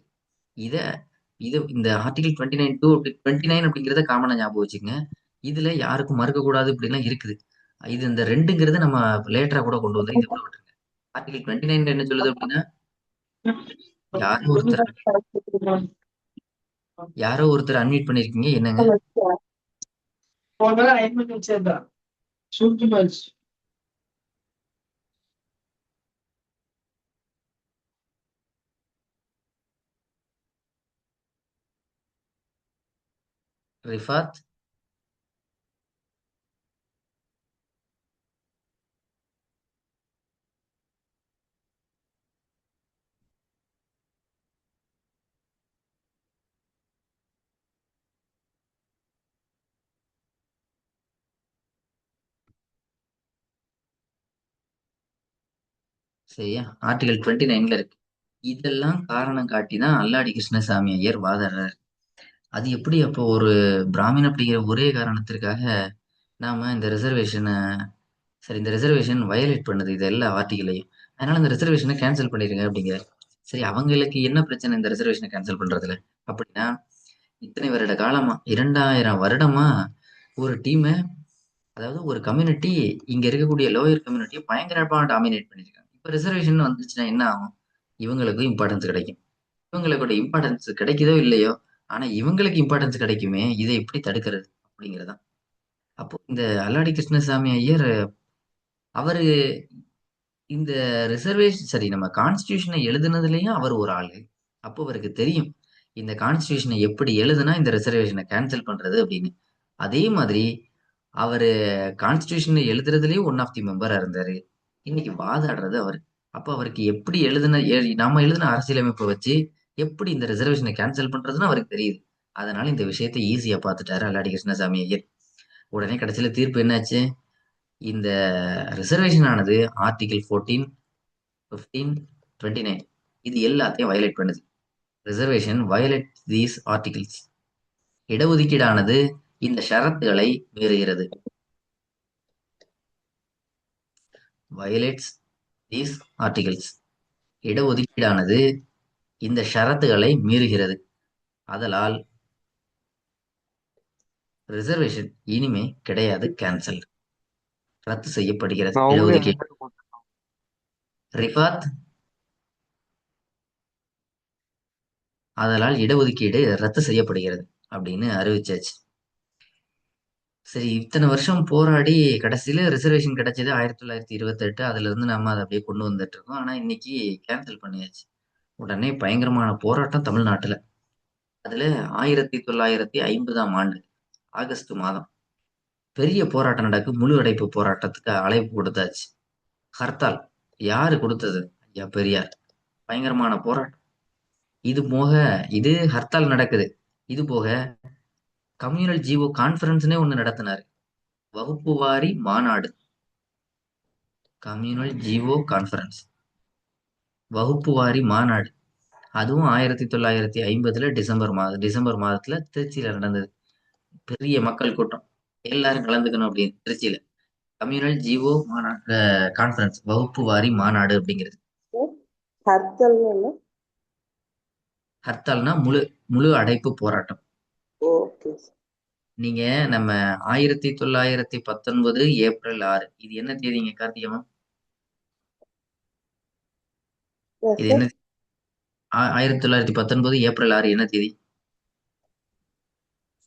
இந்த ஆர்டிகல் 29(2) 29 அப்படிங்கிறத காமனா ஞாபகம் வச்சுக்கங்க. இதுல யாருக்கும் மறுக்கக்கூடாது அப்படின்லாம் இருக்குது. இது இந்த 2ங்கிறது நம்ம லேட்டரா கூட கொண்டு வந்து இதை கூட விட்டுருங்க. ஆர்டிகல் 29 என்ன சொல்லுது அப்படின்னா, யாரோ ஒருத்தர் அன்மியூட் பண்ணிருக்கீங்க, என்னங்க? ரிஃபாத், சரியா? ஆர்டிகல் 29ல இருக்கு. இதெல்லாம் காரணம் காட்டி தான் அல்லாடி கிருஷ்ணசாமி ஐயர் வாதாடுறாரு. அது எப்படி அப்போ ஒரு பிராமின் அப்படிங்கிற ஒரே காரணத்திற்காக நாம இந்த ரிசர்வேஷன் வயலேட் பண்ணுது இது எல்லா ஆர்டிகளையும். அதனால இந்த ரிசர்வேஷனை கேன்சல் பண்ணிருங்க அப்படிங்கிற. சரி, அவங்களுக்கு என்ன பிரச்சனை இந்த ரிசர்வேஷனை கேன்சல் பண்றதுல அப்படின்னா, இத்தனை வருட காலமா 2000 வருடமா ஒரு டீமை, அதாவது ஒரு கம்யூனிட்டி இங்க இருக்கக்கூடிய லோயர் கம்யூனிட்டியை பயங்கரமா டாமினேட் பண்ணிருக்காங்க. இப்ப ரிசர்வேஷன் வந்துச்சுன்னா என்ன ஆகும்? இவங்களுக்கும் இம்பார்ட்டன்ஸ் கிடைக்கும். இவங்களுக்கு இம்பார்ட்டன்ஸ் கிடைக்குதோ இல்லையோ, ஆனா இவங்களுக்கு இம்பார்ட்டன்ஸ் கிடைக்குமே, இதை எப்படி தடுக்கிறது அப்படிங்கிறதான். அப்போ இந்த அல்லாடி கிருஷ்ணசாமி ஐயர் அவரு இந்த நம்ம கான்ஸ்டிடியூஷனை எழுதுனதுலயும் அவர் ஒரு ஆளு. அப்போ அவருக்கு தெரியும் இந்த கான்ஸ்டிடியூஷனை எப்படி எழுதுனா இந்த ரிசர்வேஷனை கேன்சல் பண்றது அப்படின்னு. அதே மாதிரி அவரு கான்ஸ்டிடியூஷனை எழுதுறதுலயும் ஒன் ஆஃப் தி மெம்பரா இருந்தாரு. இன்னைக்கு வாதாடுறது அவரு. அப்போ அவருக்கு எப்படி நம்ம எழுதின அரசியலமைப்பை வச்சு எப்படி இந்த ரிசர்வேஷனை கேன்சல் பண்றதுன்னு அவருக்கு தெரியுது. அதனால இந்த விஷயத்தை ஈஸியா பார்த்துட்டாரு அல்லாடி கிருஷ்ணசாமி ஐயர். உடனே கடைசியில தீர்ப்பு என்னாச்சு? இந்த ரிசர்வேஷன் ஆனது ஆர்டிகல் 14, 15, 29 இது எல்லாத்தையும் வயலேட் பண்ணுது. Reservation violate these articles. இடஒதுக்கீடானது இந்த ஷரத்துகளை மீறுகிறது. Violates these articles. இடஒதுக்கீடானது இந்த ஷரத்துகளை மீறுகிறது. அதனால் ரிசர்வேஷன் இனிமே கிடையாது, கேன்சல், ரத்து செய்யப்படுகிறது. இடஒதுக்கீடு. ரிஃபாத், அதனால் இடஒதுக்கீடு ரத்து செய்யப்படுகிறது அப்படின்னு அறிவிச்சாச்சு. சரி, இத்தனை வருஷம் போராடி கடைசியில ரிசர்வேஷன் கிடைச்சது 1928. அதுல இருந்து நம்ம அதை அப்படியே கொண்டு வந்துட்டு இருக்கோம். ஆனா இன்னைக்கு கேன்சல் பண்ணியாச்சு. உடனே பயங்கரமான போராட்டம் தமிழ்நாட்டுல. அதுல 1950ஆம் ஆண்டு ஆகஸ்ட் மாதம் பெரிய போராட்டம் நடக்கு. முழு அடைப்பு போராட்டத்துக்கு அழைப்பு கொடுத்தாச்சு. ஹர்த்தால் யாரு கொடுத்தது? ஐயா பெரியார். பயங்கரமான போராட்டம். இது ஹர்த்தால் நடக்குது. இது போக கம்யூனல் ஜிஓ கான்ஃபரன்ஸ்னே ஒண்ணு நடத்தினாரு. வகுப்பு வாரி மாநாடு. கம்யூனல் ஜிஓ கான்ஃபரன்ஸ், வகுப்பு வாரி மாநாடு. அதுவும் 1950 டிசம்பர் மாதத்துல திருச்சியில நடந்தது. பெரிய மக்கள் கூட்டம், எல்லாரும் கலந்துக்கணும் அப்படின்னு திருச்சியில கம்யூனல் ஜிஓ மாநாடு கான்ஃபரன்ஸ், வகுப்பு வாரி மாநாடு அப்படிங்கிறது. ஹர்த்தல் இல்ல? ஹர்த்தால்னா முழு முழு அடைப்பு போராட்டம். ஓகே. நீங்க நம்ம 1919 ஏப்ரல் 6 இது என்ன தேதிங்க கார்த்திகமா? இது என்ன 1919 ஏப்ரல் 6 என்ன தேதி?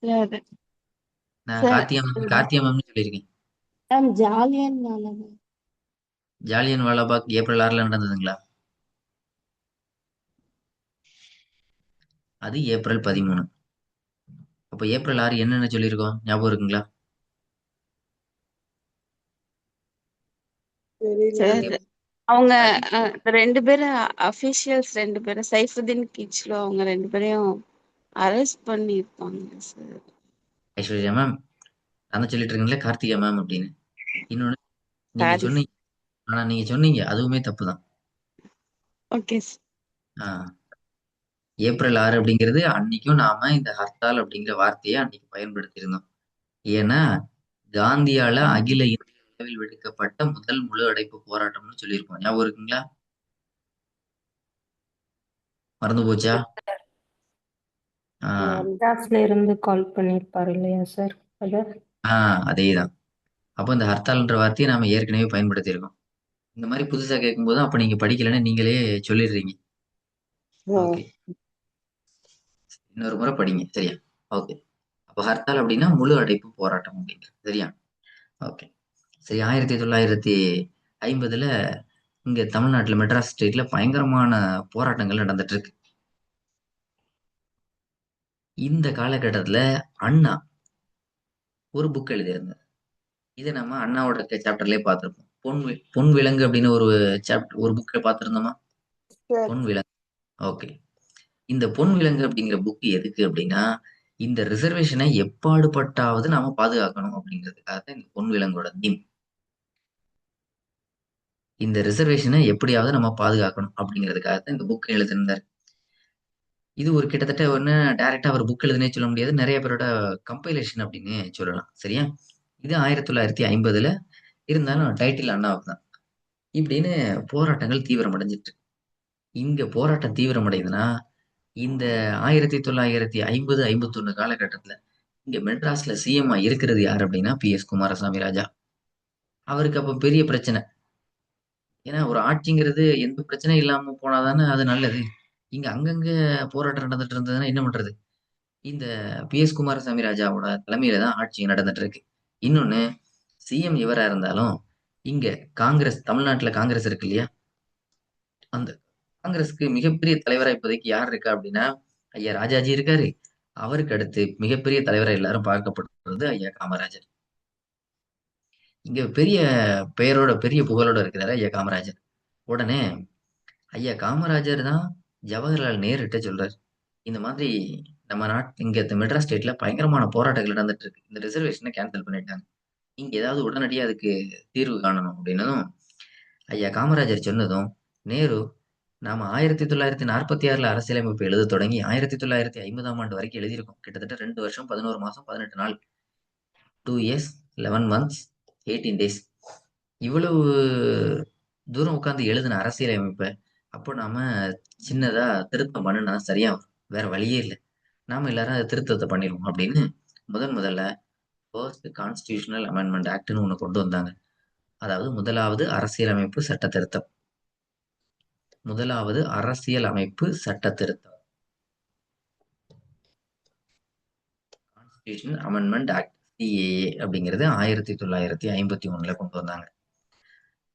சார் நான் சார் கார்த்திகா மேம்னு சொல்லியிருக்கேன். மேம் ஜாலியன் வாலாபாக். ஜாலியன் வாலாபாக் ஏப்ரல் 6 நடந்ததுங்களா? அது ஏப்ரல் 13. அப்ப ஏப்ரல் 6 என்னென்ன சொல்லியிருக்கோம் ஞாபகம் இருக்குங்களா? சார் அவங்க 2 பேரும் அபிஷியல்ஸ் 2 பேரும் சைஃபுதீன் கிச்லு அவங்க 2 பேரையும் அரெஸ்ட் பண்ணியிருப்பாங்க சார். ஐஸ்வர்யா மேம், நான் தான் சொல்லிட்டு இருக்கேன்ல கார்த்திகா மேம் அப்படின்னு. இன்னொன்னு நீங்க சாரி. சொன்னீங்க, ஆனா நீங்க சொன்னீங்க அதுவுமே தப்பு தான். Okay sir. ஏப்ரல் 6 அப்படிங்கிறது அன்னைக்கும் நாம இந்த ஹர்த்தால் அப்படிங்கிற வார்த்தையை அன்னைக்கு பயன்படுத்தியிருந்தோம். ஏன்னா காந்தியால அகில இந்திய அளவில் வெடிக்கப்பட்ட முதல் முழு அடைப்பு போராட்டம்னு சொல்லியிருக்கோம். ஞாபகம் இருக்குங்களா? மறந்து போச்சா? ஆஹ் மெட்ராஸ்ல இருந்து கால் பண்ணியிருப்பாரு இல்லையா சார்? அது அதேதான். அப்போ இந்த ஹர்த்தால்ன்ற வார்த்தையை நாம ஏற்கனவே பயன்படுத்தியிருக்கோம். இந்த மாதிரி புதுசா கேட்கும்போது அப்ப நீங்க படிக்கலைன்னு நீங்களே சொல்லிடுறீங்க. ஓகே, இன்னொரு முறை படிங்க சரியா? ஓகே. அப்போ ஹர்த்தால் அப்படின்னா முழு அடைப்பு போராட்டம் அப்படிங்கிறது சரியா? ஓகே சரி. 1950 இங்க தமிழ்நாட்டுல மெட்ராஸ் ஸ்டேட்ல பயங்கரமான போராட்டங்கள் நடந்துட்டு இருக்கு. இந்த காலகட்டத்துல அண்ணா ஒரு புக் எழுதியிருந்தார். இதை நம்ம அண்ணாவோட சாப்டர்லயே பார்த்திருப்போம். பொன் விலங்கு அப்படின்னு ஒரு புக்கை பார்த்திருந்தோமா? பொன் விலங்கு. ஓகே. இந்த பொன் விலங்கு அப்படிங்கிற புக் எதுக்கு அப்படின்னா, இந்த ரிசர்வேஷனை எப்பாடுபட்டாவது நாம பாதுகாக்கணும் அப்படிங்கிறதுக்காக தான் இந்த பொன் விலங்கோட தீம். இந்த ரிசர்வேஷனை எப்படியாவது நம்ம பாதுகாக்கணும் அப்படிங்கிறதுக்காக தான் இந்த புக் எழுதியிருந்தார். இது ஒரு கிட்டத்தட்ட ஒன்று டைரக்டா அவர் புக் எழுதுனே சொல்ல முடியாது, நிறைய பேரோட கம்பைலேஷன் அப்படின்னு சொல்லலாம் சரியா? இது 1950 இருந்தாலும் டைட்டில் அண்ணாவுக்கு தான். இப்படின்னு போராட்டங்கள் தீவிரமடைஞ்சிட்டு இங்க போராட்டம் தீவிரமடையுதுன்னா, இந்த 1950 51 காலகட்டத்துல இங்க மெட்ராஸ்ல சிஎம் இருக்கிறது யாரு அப்படின்னா PS குமாரசாமி ராஜா. அவருக்கு அப்ப பெரிய பிரச்சனை. ஏன்னா ஒரு ஆட்சிங்கிறது எந்த பிரச்சனையும் இல்லாம போனாதானே அது நல்லது. இங்க அங்கங்க போராட்டம் நடந்துட்டு இருந்ததுன்னா என்ன பண்றது? இந்த PS குமாரசாமி ராஜாவோட தலைமையில தான் ஆட்சி நடந்துட்டு இருக்கு. இன்னொன்னு, சிஎம் இவரா இருந்தாலும் இங்க காங்கிரஸ், தமிழ்நாட்டுல காங்கிரஸ் இருக்கு இல்லையா? அந்த காங்கிரஸ்க்கு மிகப்பெரிய தலைவரா இப்போதைக்கு யார் இருக்கா அப்படின்னா ஐயா ராஜாஜி இருக்காரு. அவருக்கு அடுத்து மிகப்பெரிய தலைவரா எல்லாரும் பார்க்கப்படுறது ஐயா காமராஜர். இங்க பெரிய பெயரோட பெரிய புகழோட இருக்கிறாரு ஐயா காமராஜர். உடனே ஐயா காமராஜர் தான் ஜவஹர்லால் நேருட்ட சொல்றாரு, இந்த மாதிரி நம்ம இங்க மெட்ராஸ் ஸ்டேட்ல பயங்கரமான போராட்டங்கள் நடந்துட்டு இருக்கு, இந்த ரிசர்வேஷனை கேன்சல் பண்ணிட்டாங்க, இங்க ஏதாவது உடனடியா அதுக்கு தீர்வு காணணும் அப்படின்னதும் ஐயா காமராஜர் சொன்னதும் நேரு, நாம 1946 அரசியலமைப்பு எழுத தொடங்கி 1950 வரைக்கும் எழுதியிருக்கோம். கிட்டத்தட்ட 2 வருஷம் 11 மாசம் 18 நாள், 2 years 11 months 18 days, இவ்வளவு தூரம் உட்கார்ந்து எழுதின அரசியலமைப்பை அப்போ நாம சின்னதா திருத்தம் பண்ணுனா சரியா வரும், வேற வழியே இல்லை, நாம எல்லாரும் அதை திருத்தத்தை பண்ணிடுவோம் அப்படின்னு முதல்ல ஃபர்ஸ்ட் கான்ஸ்டிடியூஷனல் அமெண்ட்மெண்ட் ஆக்ட்னு ஒண்ணு கொண்டு வந்தாங்க. அதாவது முதலாவது அரசியலமைப்பு சட்ட திருத்தம். கான்ஸ்டிடியூஷனல் அமெண்ட்மெண்ட் ஆக்ட் CAA அப்படிங்கிறது 1951 கொண்டு வந்தாங்க.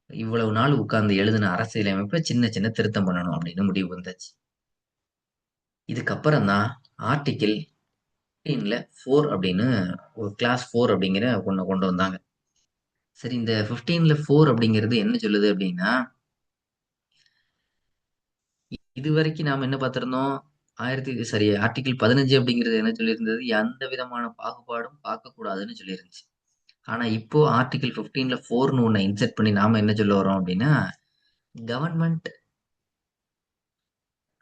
இவ்வளவு நாள் உட்கார்ந்து எழுதின அரசியலமைப்பை சின்ன சின்ன திருத்தம் பண்ணணும் அப்படின்னு முடிவு வந்தாச்சு. இதுக்கப்புறம் தான் ஆர்டிகிள் 4 அப்படின்னு ஒரு கிளாஸ் 4 அப்படிங்கிற ஒண்ணு கொண்டு வந்தாங்க. சரி, இந்த 4 அப்படிங்கிறது என்ன சொல்லுது அப்படின்னா, இது வரைக்கும் நாம என்ன பார்த்திருந்தோம்? ஆர்டிகிள் 15 அப்படிங்கிறது என்ன சொல்லியிருந்தது? எந்த விதமான பாகுபாடும் பார்க்க கூடாதுன்னு சொல்லியிருந்துச்சு. ஆனா இப்போ ஆர்டிகிள் 4ன்னு ஒண்ணு இன்செர்ட் பண்ணி நாம என்ன சொல்ல வரோம் அப்படின்னா,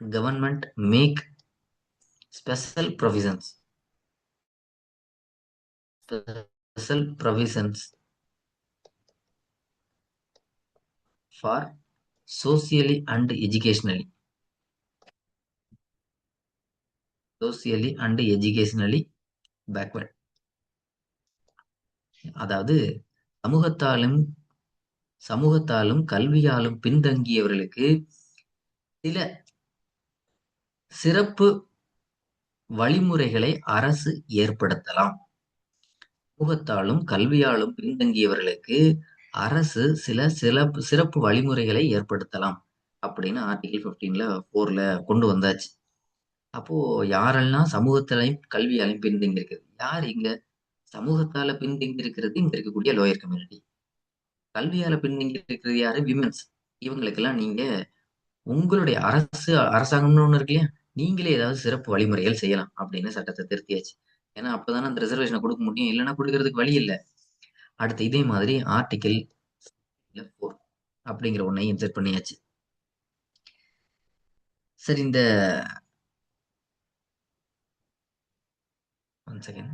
government make special provisions special provisions for socially and educationally backward. அதாவது சமூகத்தாலும் கல்வியாலும் பின்தங்கியவர்களுக்கு சில சிறப்பு வழிமுறைகளை அரசு ஏற்படுத்தலாம். சமூகத்தாலும் கல்வியாலும் பின்தங்கியவர்களுக்கு அரசு சில சிறப்பு வழிமுறைகளை ஏற்படுத்தலாம் அப்படின்னு ஆர்டிகல் 15 கொண்டு வந்தாச்சு. அப்போ யாரெல்லாம் சமூகத்திலையும் கல்வியாலையும் பின்தங்கி இருக்கிறது? யார் இங்க சமூகத்தால பின்தங்கி இருக்கிறது? இங்க இருக்கக்கூடிய லோயர் கம்யூனிட்டி. கல்வியால பின்தங்கி இருக்கிறது யாரு? விமென்ஸ். இவங்களுக்கெல்லாம் நீங்க உங்களுடைய அரசாங்கம்னு ஒண்ணு இருக்கு இல்லையா, நீங்களே ஏதாவது சிறப்பு வழிமுறைகள் செய்யலாம் அப்படின்னு சட்டத்தை திருத்தியாச்சு. ஏன்னா அப்பதானே அந்த ரிசர்வேஷனை கொடுக்க முடியும், இல்லைன்னா கொடுக்கறதுக்கு வழி இல்லை. அடுத்து இதே மாதிரி ஆர்டிகல் 4 அப்படிங்கிற ஒன்னையும் இன்சர்ட் பண்ணியாச்சு. சரி, இந்த ஒன் செகண்ட்.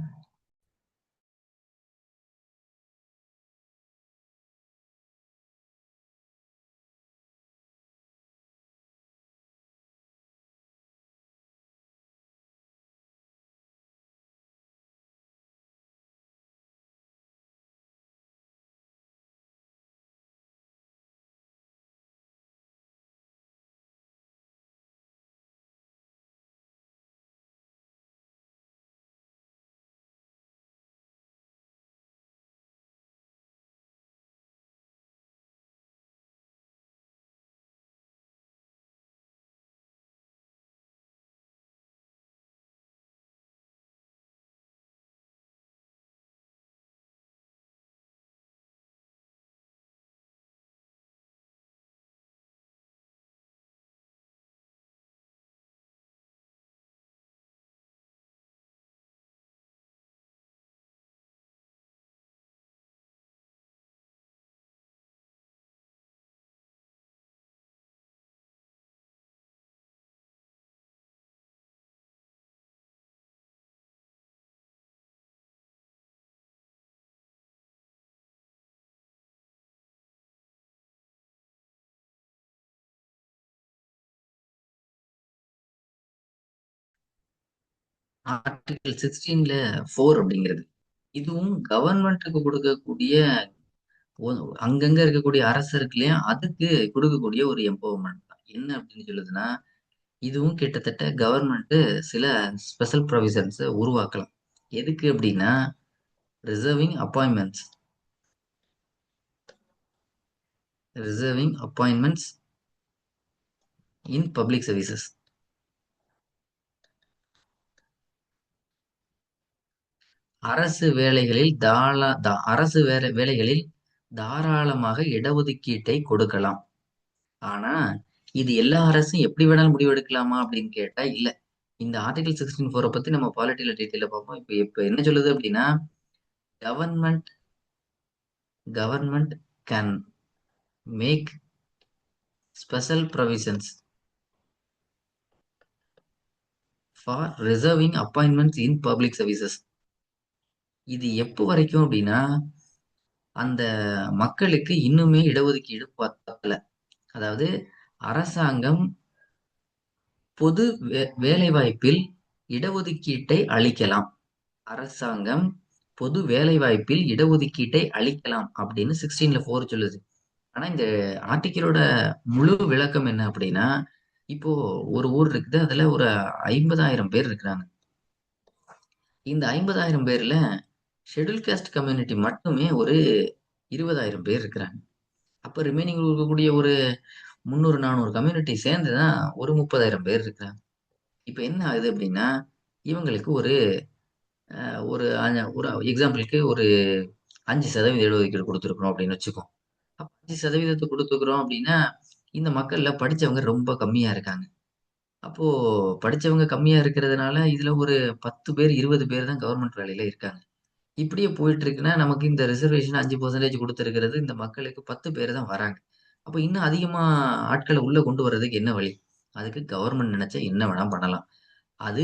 ஆர்டிகல் 16 அப்படிங்கிறது இதுவும் கவர்மெண்ட்டுக்கு கொடுக்கக்கூடிய அங்கங்க இருக்கக்கூடிய அரசு இருக்கு இல்லையா, அதுக்கு கொடுக்கக்கூடிய ஒரு எம்பவர்மெண்ட் தான். என்ன அப்படின்னு சொல்லுதுன்னா, இதுவும் கிட்டத்தட்ட கவர்மெண்ட் சில ஸ்பெஷல் ப்ரொவிஷன்ஸ் உருவாக்கலாம். எதுக்கு அப்படின்னா, reserving appointments in public services. அரசு வேலைகளில் தாராளமாக இடஒதுக்கீட்டை கொடுக்கலாம். ஆனா இது எல்லா அரசும் எப்படி வேணாலும் முடிவெடுக்கலாமா அப்படின்னு கேட்டா இல்ல. இந்த ஆர்டிகல் 16(4) பத்தி நம்ம பாலிட்டியில டீட்டெயில பார்ப்போம். இப்ப என்ன சொல்லுது அப்படின்னா, government can make special provisions for reserving appointments in public services. இது எப்போ வரைக்கும் அப்படின்னா, அந்த மக்களுக்கு இன்னுமே இடஒதுக்கீடு பத்தல. அதாவது அரசாங்கம் பொது வேலைவாய்ப்பில் இடஒதுக்கீட்டை அளிக்கலாம். அப்படின்னு 16(4) சொல்லுது. ஆனா இந்த ஆர்டிக்கிளோட முழு விளக்கம் என்ன அப்படின்னா, இப்போ ஒரு ஊர் இருக்குது, அதுல ஒரு 50,000 பேர் இருக்கிறாங்க. இந்த 50,000 பேர்ல ஷெட்யூல் காஸ்ட் கம்யூனிட்டி மட்டுமே ஒரு 20,000 பேர் இருக்கிறாங்க. அப்ப ரிமைனிங் இருக்கக்கூடிய ஒரு 300-400 கம்யூனிட்டி சேர்ந்துதான் ஒரு 30,000 பேர் இருக்கிறாங்க. இப்ப என்ன ஆகுது அப்படின்னா, இவங்களுக்கு ஒரு எக்ஸாம்பிளுக்கு ஒரு 5% இடஒதுக்கீடு கொடுத்துருக்கோம் அப்படின்னு வச்சுக்கோம். 5% கொடுத்துக்கிறோம் அப்படின்னா, இந்த மக்கள்ல படிச்சவங்க ரொம்ப கம்மியா இருக்காங்க. அப்போ படிச்சவங்க கம்மியா இருக்கிறதுனால இதுல ஒரு 10 பேர் 20 பேர் தான் கவர்மெண்ட் வேலையில இருக்காங்க. இப்படியே போயிட்டு இருக்குன்னா, நமக்கு இந்த ரிசர்வேஷன் 5% கொடுத்திருக்கிறது, இந்த மக்களுக்கு 10 பேர் தான் வராங்க. அப்ப இன்னும் அதிகமா ஆட்களை உள்ள கொண்டு வர்றதுக்கு என்ன வழி? அதுக்கு கவர்மெண்ட் நினைச்சா என்ன வேணா பண்ணலாம். அது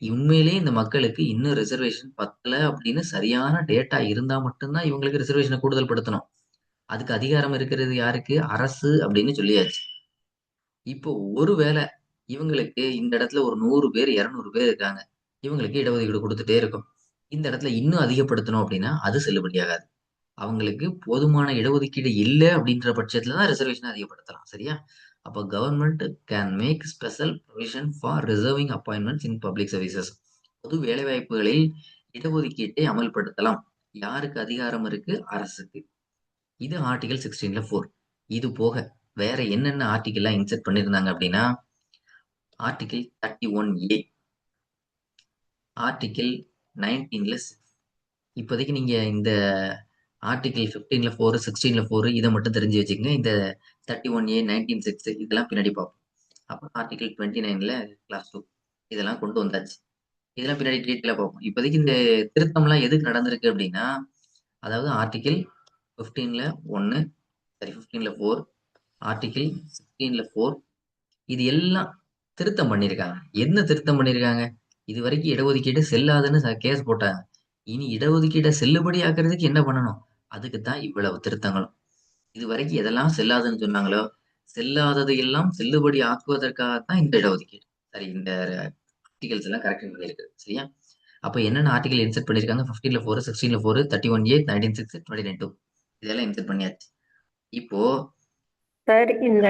உண்மையிலேயே இந்த மக்களுக்கு இன்னும் ரிசர்வேஷன் பத்தல அப்படின்னு சரியான டேட்டா இருந்தா மட்டும்தான் இவங்களுக்கு ரிசர்வேஷனை கூடுதல் படுத்தணும். அதுக்கு அதிகாரம் இருக்கிறது யாருக்கு? அரசு அப்படின்னு சொல்லியாச்சு. இப்போ ஒருவேளை இவங்களுக்கு இந்த இடத்துல ஒரு 100 பேர் 200 பேர் இருக்காங்க, இவங்களுக்கு இடஒதுக்கீடு கொடுத்துட்டே இருக்கும். இந்த இடத்துல இன்னும் அதிகப்படுத்தணும் அப்படின்னா அது செல்லுபடியாகாது. அவங்களுக்கு போதுமான இடஒதுக்கீடு இல்ல அப்படின்ற பட்சத்துல தான் ரிசர்வேஷன் அதிகப்படுத்தலாம். சரியா? அப்போ government can make special provision for reserving appointments in public services. பொது வேலைவாய்ப்புகளில் இடஒதுக்கீட்டை அமல்படுத்தலாம். யாருக்கு அதிகாரம் இருக்கு? அரசுக்கு. இது ஆர்டிகல் 16ல 4. இது போக வேற என்னென்ன ஆர்டிகல்லாம் இன்செர்ட் பண்ணியிருந்தாங்க அப்படின்னா ஆர்டிகல் 31A, ஆர்டிகல் 19ல 6. இப்போதைக்கு நீங்க இந்த ஆர்டிகல் 15ல 4, 16ல 4 இதை மட்டும் தெரிஞ்சு வச்சுக்கங்க. இந்த 31A, 19(6) இதெல்லாம் பின்னாடி பார்ப்போம். அப்புறம் ஆர்டிகல் 29ல கிளாஸ் 2 இதெல்லாம் கொண்டு வந்தாச்சு. இதெல்லாம் பின்னாடி டீட்டெயிலாக பார்ப்போம். இப்போதைக்கு இந்த திருத்தம்லாம் எதுக்கு நடந்திருக்கு அப்படின்னா, அதாவது ஆர்டிகல் 15ல 1, 15ல 4, ஆர்டிகல் 16ல 4 இது எல்லாம் திருத்தம் பண்ணியிருக்காங்க. என்ன திருத்தம் பண்ணியிருக்காங்க? இது வரைக்கும் இடஒதுக்கீடு செல்லாதுன்னு கேஸ் போட்டாங்க. இனி இடஒதுக்கீட்டை செல்லுபடி ஆக்குறதுக்கு என்ன பண்ணணும்? அதுக்கு தான் இவ்வளவு திருத்தங்களும். இது வரைக்கும் எதெல்லாம் செல்லாதுன்னு சொன்னாங்களோ, செல்லாதது எல்லாம் செல்லுபடி ஆக்குவதற்காகத்தான் இந்த இடஒதுக்கீடு. சரி, இந்த ஆர்டிகல்ஸ் எல்லாம் கரெக்ஷன் பண்ணியிருக்கு. சரியா? அப்ப என்னென்ன ஆர்டிகல் இன்செர்ட் பண்ணியிருக்காங்க? 15ல 4, 16ல 4, 31A, 19(6), 29(2) இதெல்லாம் இன்செர்ட் பண்ணியாச்சு. இப்போ சார், இந்த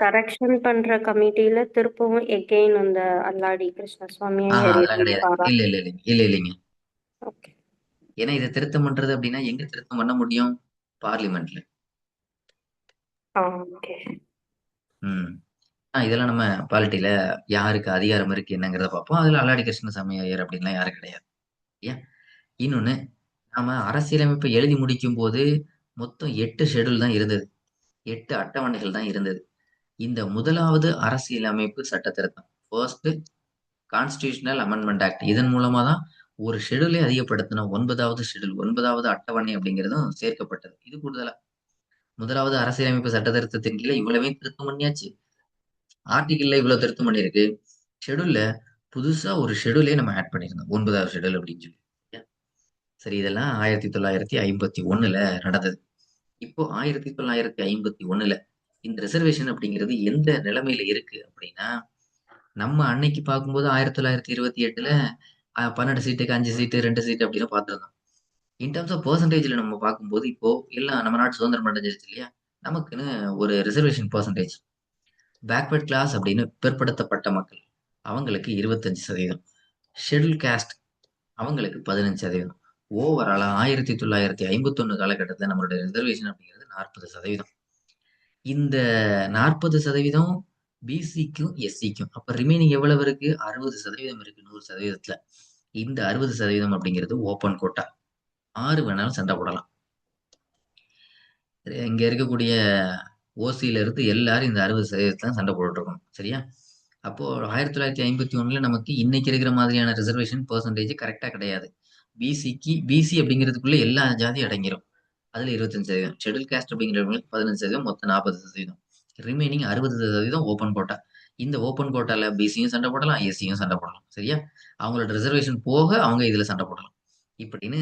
கரெக்ஷன் பண்ற கமிட்டியில திருப்பவும் எகெயின் அந்த அல்லாடி கிருஷ்ணசுவாமி ஐயர் அதெல்லாம் கிடையாது. இருப்பாரா? இல்லைங்க. ஓகே. ஏன்னா இதை திருத்தம் பண்றது அப்படின்னா எங்க திருத்தம் பண்ண முடியும்? பார்லிமெண்ட்ல. ஓகே. இதெல்லாம் நம்ம பாலிட்டியில யாருக்கு அதிகாரம் இருக்கு என்னங்கிறத பார்ப்போம். அதுல அல்லாடி கிருஷ்ணசாமி ஐயர் அப்படின்லாம் யாரும் கிடையாது. ஏன்? இன்னொன்னு, நாம அரசியலமைப்பை எழுதி முடிக்கும் போது மொத்தம் 8 ஷெட்யூல் தான் இருந்தது. 8 அட்டவணைகள் தான் இருந்தது. இந்த முதலாவது அரசியலமைப்பு சட்ட திருத்தம், ஃபர்ஸ்ட் கான்ஸ்டிடியூஷனல் அமெண்ட்மெண்ட் ஆக்ட், இதன் மூலமா தான் ஒரு ஷெட்யூலே அதிகப்படுத்தின 9வது ஷெட்யூல், 9வது அட்டவணை அப்படிங்கிறதும் சேர்க்கப்பட்டது. இது கூடுதலா முதலாவது அரசியலமைப்பு சட்ட திருத்தத்தின் கீழே இவ்வளவே திருத்தம் பண்ணியாச்சு. ஆர்டிகிள்ல இவ்வளவு திருத்தம் பண்ணியிருக்கு. ஷெட்யூல்ல புதுசா ஒரு ஷெட்யூலே நம்ம ஆட் பண்ணியிருந்தோம், 9வது ஷெட்யூல் அப்படின்னு சொல்லி. சரி, இதெல்லாம் 1951ல நடந்தது. இப்போ 1951ல இந்த ரிசர்வேஷன் அப்படிங்கிறது எந்த நிலைமையில இருக்கு அப்படின்னா, நம்ம அன்னைக்கு பார்க்கும்போது 1928ல 12 சீட்டுக்கு 5 சீட்டு 2 சீட்டு அப்படின்னு பார்த்துருந்தோம். இன் டர்ம்ஸ் ஆஃப் பெர்சன்டேஜ்ல நம்ம பார்க்கும்போது இப்போ எல்லாம் நம்ம நாடு சுதந்திரம் அடைஞ்சிருச்சு இல்லையா, நமக்குன்னு ஒரு ரிசர்வேஷன் பெர்சன்டேஜ். பேக்வர்ட் கிளாஸ் அப்படின்னு பிற்படுத்தப்பட்ட மக்கள் அவங்களுக்கு 25%, ஷெட்யூல் காஸ்ட் அவங்களுக்கு 15%. ஓவராலா 1951 காலகட்டத்தில் நம்மளுடைய ரிசர்வேஷன் அப்படிங்கிறது 40%. இந்த 40% பிசிக்கும் எஸ்சிக்கும். அப்ப ரிமைனிங் எவ்வளவு இருக்கு? 60% இருக்கு 100%. இந்த 60% அப்படிங்கிறது ஓப்பன் கோட்டா. 6 வேணாலும் சண்டை போடலாம். இங்க இருக்கக்கூடிய ஓசியில இருந்து எல்லாரும் இந்த 60% சண்டை போட்டுட்டு இருக்கணும். சரியா? அப்போ 1951ல நமக்கு இன்னைக்கு இருக்கிற மாதிரியான ரிசர்வேஷன் பெர்சன்டேஜ் கரெக்டா கிடையாது. பிசி அப்படிங்கிறதுக்குள்ள எல்லா ஜாதியும் அடங்கிரும். அதுல 25%, ஷெட்யூல் காஸ்ட் அப்படிங்கிறவங்களுக்கு 15%, மொத்தம் 40%. Remaining 60% open quota. இந்த ஓப்பன் கோட்டால பிசியும் சண்டை போடலாம், எஸ்சியும் சண்டை போடலாம். சரியா? அவங்களோட ரிசர்வேஷன் போக அவங்க இதுல சண்டை போடலாம். இப்படின்னு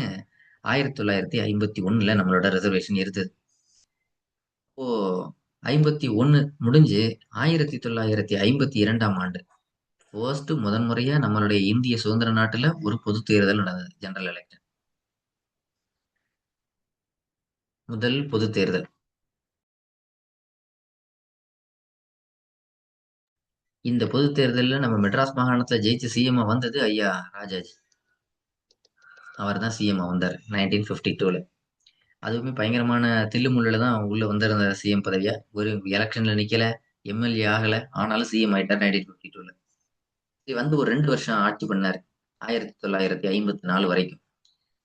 1951ல நம்மளோட ரிசர்வேஷன் இருந்தது. இப்போ 51 முடிஞ்சு 1952ஆம் ஆண்டு ஃபர்ஸ்ட் முதன்முறையா நம்மளுடைய இந்திய சுதந்திர நாட்டுல ஒரு பொது தேர்தல் நடந்தது. ஜெனரல் எலெக்ஷன், முதல் பொது தேர்தல். இந்த பொது தேர்தல்ல நம்ம மெட்ராஸ் மாகாணத்துல ஜெயிச்சு சிஎம் வந்தது ஐயா ராஜாஜி. அவர் தான் சிஎம் வந்தார் 1952ல. அதுவுமே பயங்கரமான தில்லுமுள்ளுல தான் உள்ள வந்திருந்த சிஎம் பதவியா. ஒரு எலெக்ஷன்ல நிக்கல, எம்எல்ஏ ஆகல, ஆனாலும் சிஎம் ஆயிட்டார் 1952ல. வந்து ஒரு 2 வருஷம் ஆட்சி பண்ணாரு 1954 வரைக்கும்.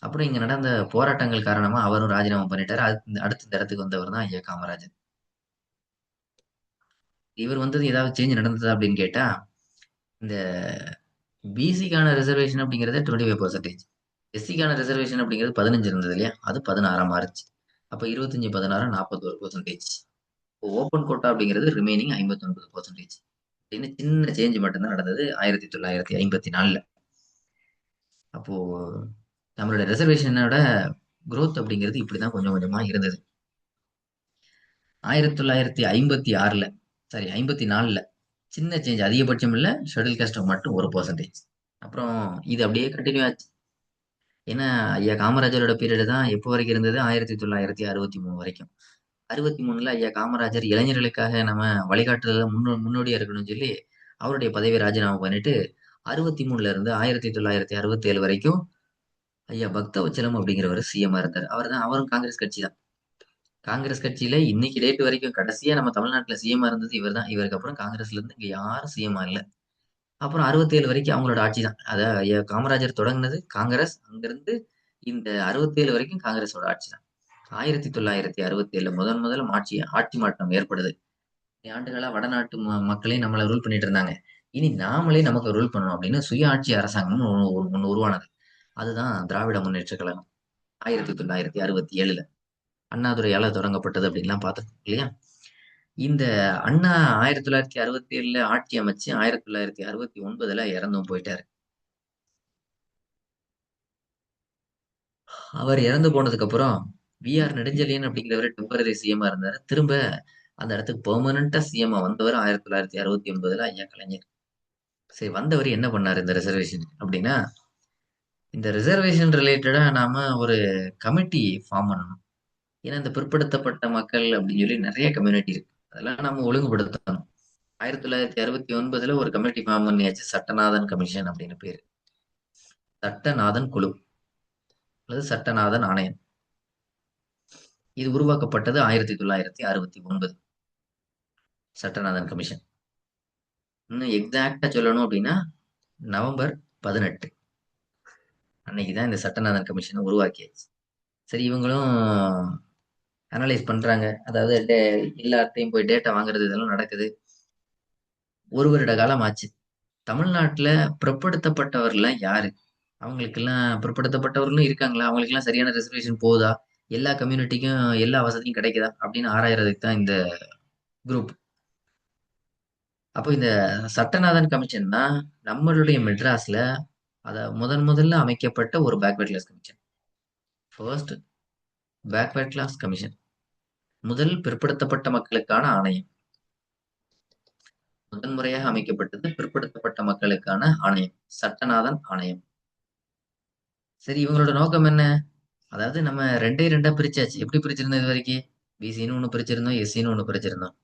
அப்புறம் இங்க நடந்த போராட்டங்கள் காரணமா அவரும் ராஜினாமா பண்ணிட்டாரு. அடுத்த இந்த இடத்துக்கு வந்தவர் தான் ஐயா காமராஜர். இவர் வந்தது ஏதாவது சேஞ்ச் நடந்ததா அப்படின்னு கேட்டா, இந்த பிசிக்கான ரிசர்வேஷன் அப்படிங்கிறது 25%, எஸ்சிக்கான ரிசர்வேஷன் அப்படிங்கிறது 15 இருந்தது இல்லையா, அது 16 மாறுச்சு. அப்ப 25, 16, 41%. ஓப்பன் கோட்டா அப்படிங்கிறது ரிமைனிங் 59%. அப்படின்னு சின்ன சேஞ்ச் மட்டும்தான் நடந்தது 1954ல. அப்போ நம்மளோட ரிசர்வேஷனோட growth அப்படிங்கிறது இப்படிதான் கொஞ்சம் கொஞ்சமா இருந்தது. 1956ல சாரி 54ல சின்ன சேஞ்ச், அதிகபட்சம் இல்ல, ஷெட்யூல் காஸ்ட் மட்டும் 1%. அப்புறம் இது அப்படியே கண்டினியூ ஆச்சு. ஏன்னா ஐயா காமராஜரோட பீரியட் தான் எப்போ வரைக்கும் இருந்தது, 1963 வரைக்கும். 63ல ஐயா காமராஜர் இளைஞர்களுக்காக நம்ம வழிகாட்டுதல முன்னோடியா இருக்கணும்னு சொல்லி அவருடைய பதவியை ராஜினாமா பண்ணிட்டு 63ல இருந்து 1967 வரைக்கும் ஐயா பக்தவச்சலம் அப்படிங்கிறவர் சிஎம்மா இருந்தார். அவரும் காங்கிரஸ் கட்சி தான். காங்கிரஸ் கட்சியில இன்னைக்கு டேட் வரைக்கும் கடைசியா நம்ம தமிழ்நாட்டுல சிஎம்மா இருந்தது இவர் தான். இவருக்கு அப்புறம் காங்கிரஸ்ல இருந்து இங்க யாரும் சிஎம்மா இல்ல. அப்புறம் 67 வரைக்கும் அவங்களோட ஆட்சி தான். அதாவது ஐயா காமராஜர் தொடங்கினது காங்கிரஸ், அங்கிருந்து இந்த 67 வரைக்கும் காங்கிரஸோட ஆட்சி தான். 1967 முதல்ல ஆட்சி மாற்றம் ஏற்படுது. ஆண்டுகளா வடநாட்டு மக்களே நம்மளை ரூல் பண்ணிட்டு இருந்தாங்க. இனி நாமளே நமக்கு ரூல் பண்ணணும் அப்படின்னு சுய ஆட்சி அரசாங்கம் ஒண்ணு உருவானது. அதுதான் திராவிட முன்னேற்ற கழகம். 1967ல அண்ணாதுரையால தொடங்கப்பட்டது அப்படின்லாம் பார்த்திருக்கோம் இல்லையா? இந்த அண்ணா 1967ல ஆட்சி அமைச்சு 1969ல இறந்தும் போயிட்டாரு. அவர் இறந்து போனதுக்கு அப்புறம் வி.ஆர். நெடுஞ்செழியன் அப்படிங்கிறவர் டெம்பரரி சிஎம்மா இருந்தாரு. திரும்ப அந்த இடத்துக்கு பெர்மனண்டா சிஎம்மா வந்தவர் 1969ல ஐயா கலைஞர். சரி, வந்தவர் என்ன பண்ணாரு இந்த ரிசர்வேஷன் அப்படின்னா, இந்த ரிசர்வேஷன் ரிலேட்டடா நாம ஒரு கமிட்டி ஃபார்ம் பண்ணணும். ஏன்னா இந்த பிற்படுத்தப்பட்ட மக்கள் அப்படின்னு சொல்லி நிறைய கம்யூனிட்டி இருக்கு. அதெல்லாம் நம்ம ஒழுங்குபடுத்தணும். 1969ல ஒரு கமிட்டி ஃபார்ம் பண்ணியாச்சு. சட்டநாதன் கமிஷன் அப்படின்னு பேரு. சட்டநாதன் குழு அல்லது சட்டநாதன் ஆணையம். இது உருவாக்கப்பட்டது 1969. சட்டநாதன் கமிஷன். இன்னும் எக்ஸாக்டா சொல்லணும் அப்படின்னா நவம்பர் 18 அன்னைக்குதான் இந்த சட்டநாதன் கமிஷனை உருவாக்கியாச்சு. சரி, இவங்களும் அனலைஸ் பண்றாங்க. அதாவது எல்லாத்தையும் போய் டேட்டா வாங்குறது இதெல்லாம் நடக்குது. 1 வருட காலம் ஆச்சு. தமிழ்நாட்டுல பிற்படுத்தப்பட்டவர்லாம் யாரு, அவங்களுக்கெல்லாம் பிற்படுத்தப்பட்டவர்களும் இருக்காங்களா, அவங்களுக்கெல்லாம் சரியான ரிசர்வேஷன் போகுதா, எல்லா கம்யூனிட்டிக்கும் எல்லா வசதியும் கிடைக்குதா அப்படின்னு ஆராயறதுக்கு தான் இந்த குரூப். அப்போ இந்த சட்டநாதன் கமிஷன் தான் நம்மளுடைய மெட்ராஸ்ல முதல்ல அமைக்கப்பட்ட ஒரு backward class commission. First backward class commission, முதல் பிற்படுத்தப்பட்ட மக்களுக்கான ஆணையம். முதன்முறையாக அமைக்கப்பட்டது பிற்படுத்தப்பட்ட மக்களுக்கான ஆணையம், சட்டநாதன் ஆணையம். சரி, இவங்களோட நோக்கம் என்ன? அதாவது நம்ம ரெண்டா பிரிச்சாச்சு. எப்படி பிரிச்சிருந்தோம் இது வரைக்கும்? பிசின்னு ஒண்ணு பிரிச்சிருந்தோம், எஸ்சின்னு ஒண்ணு பிரிச்சிருந்தோம்.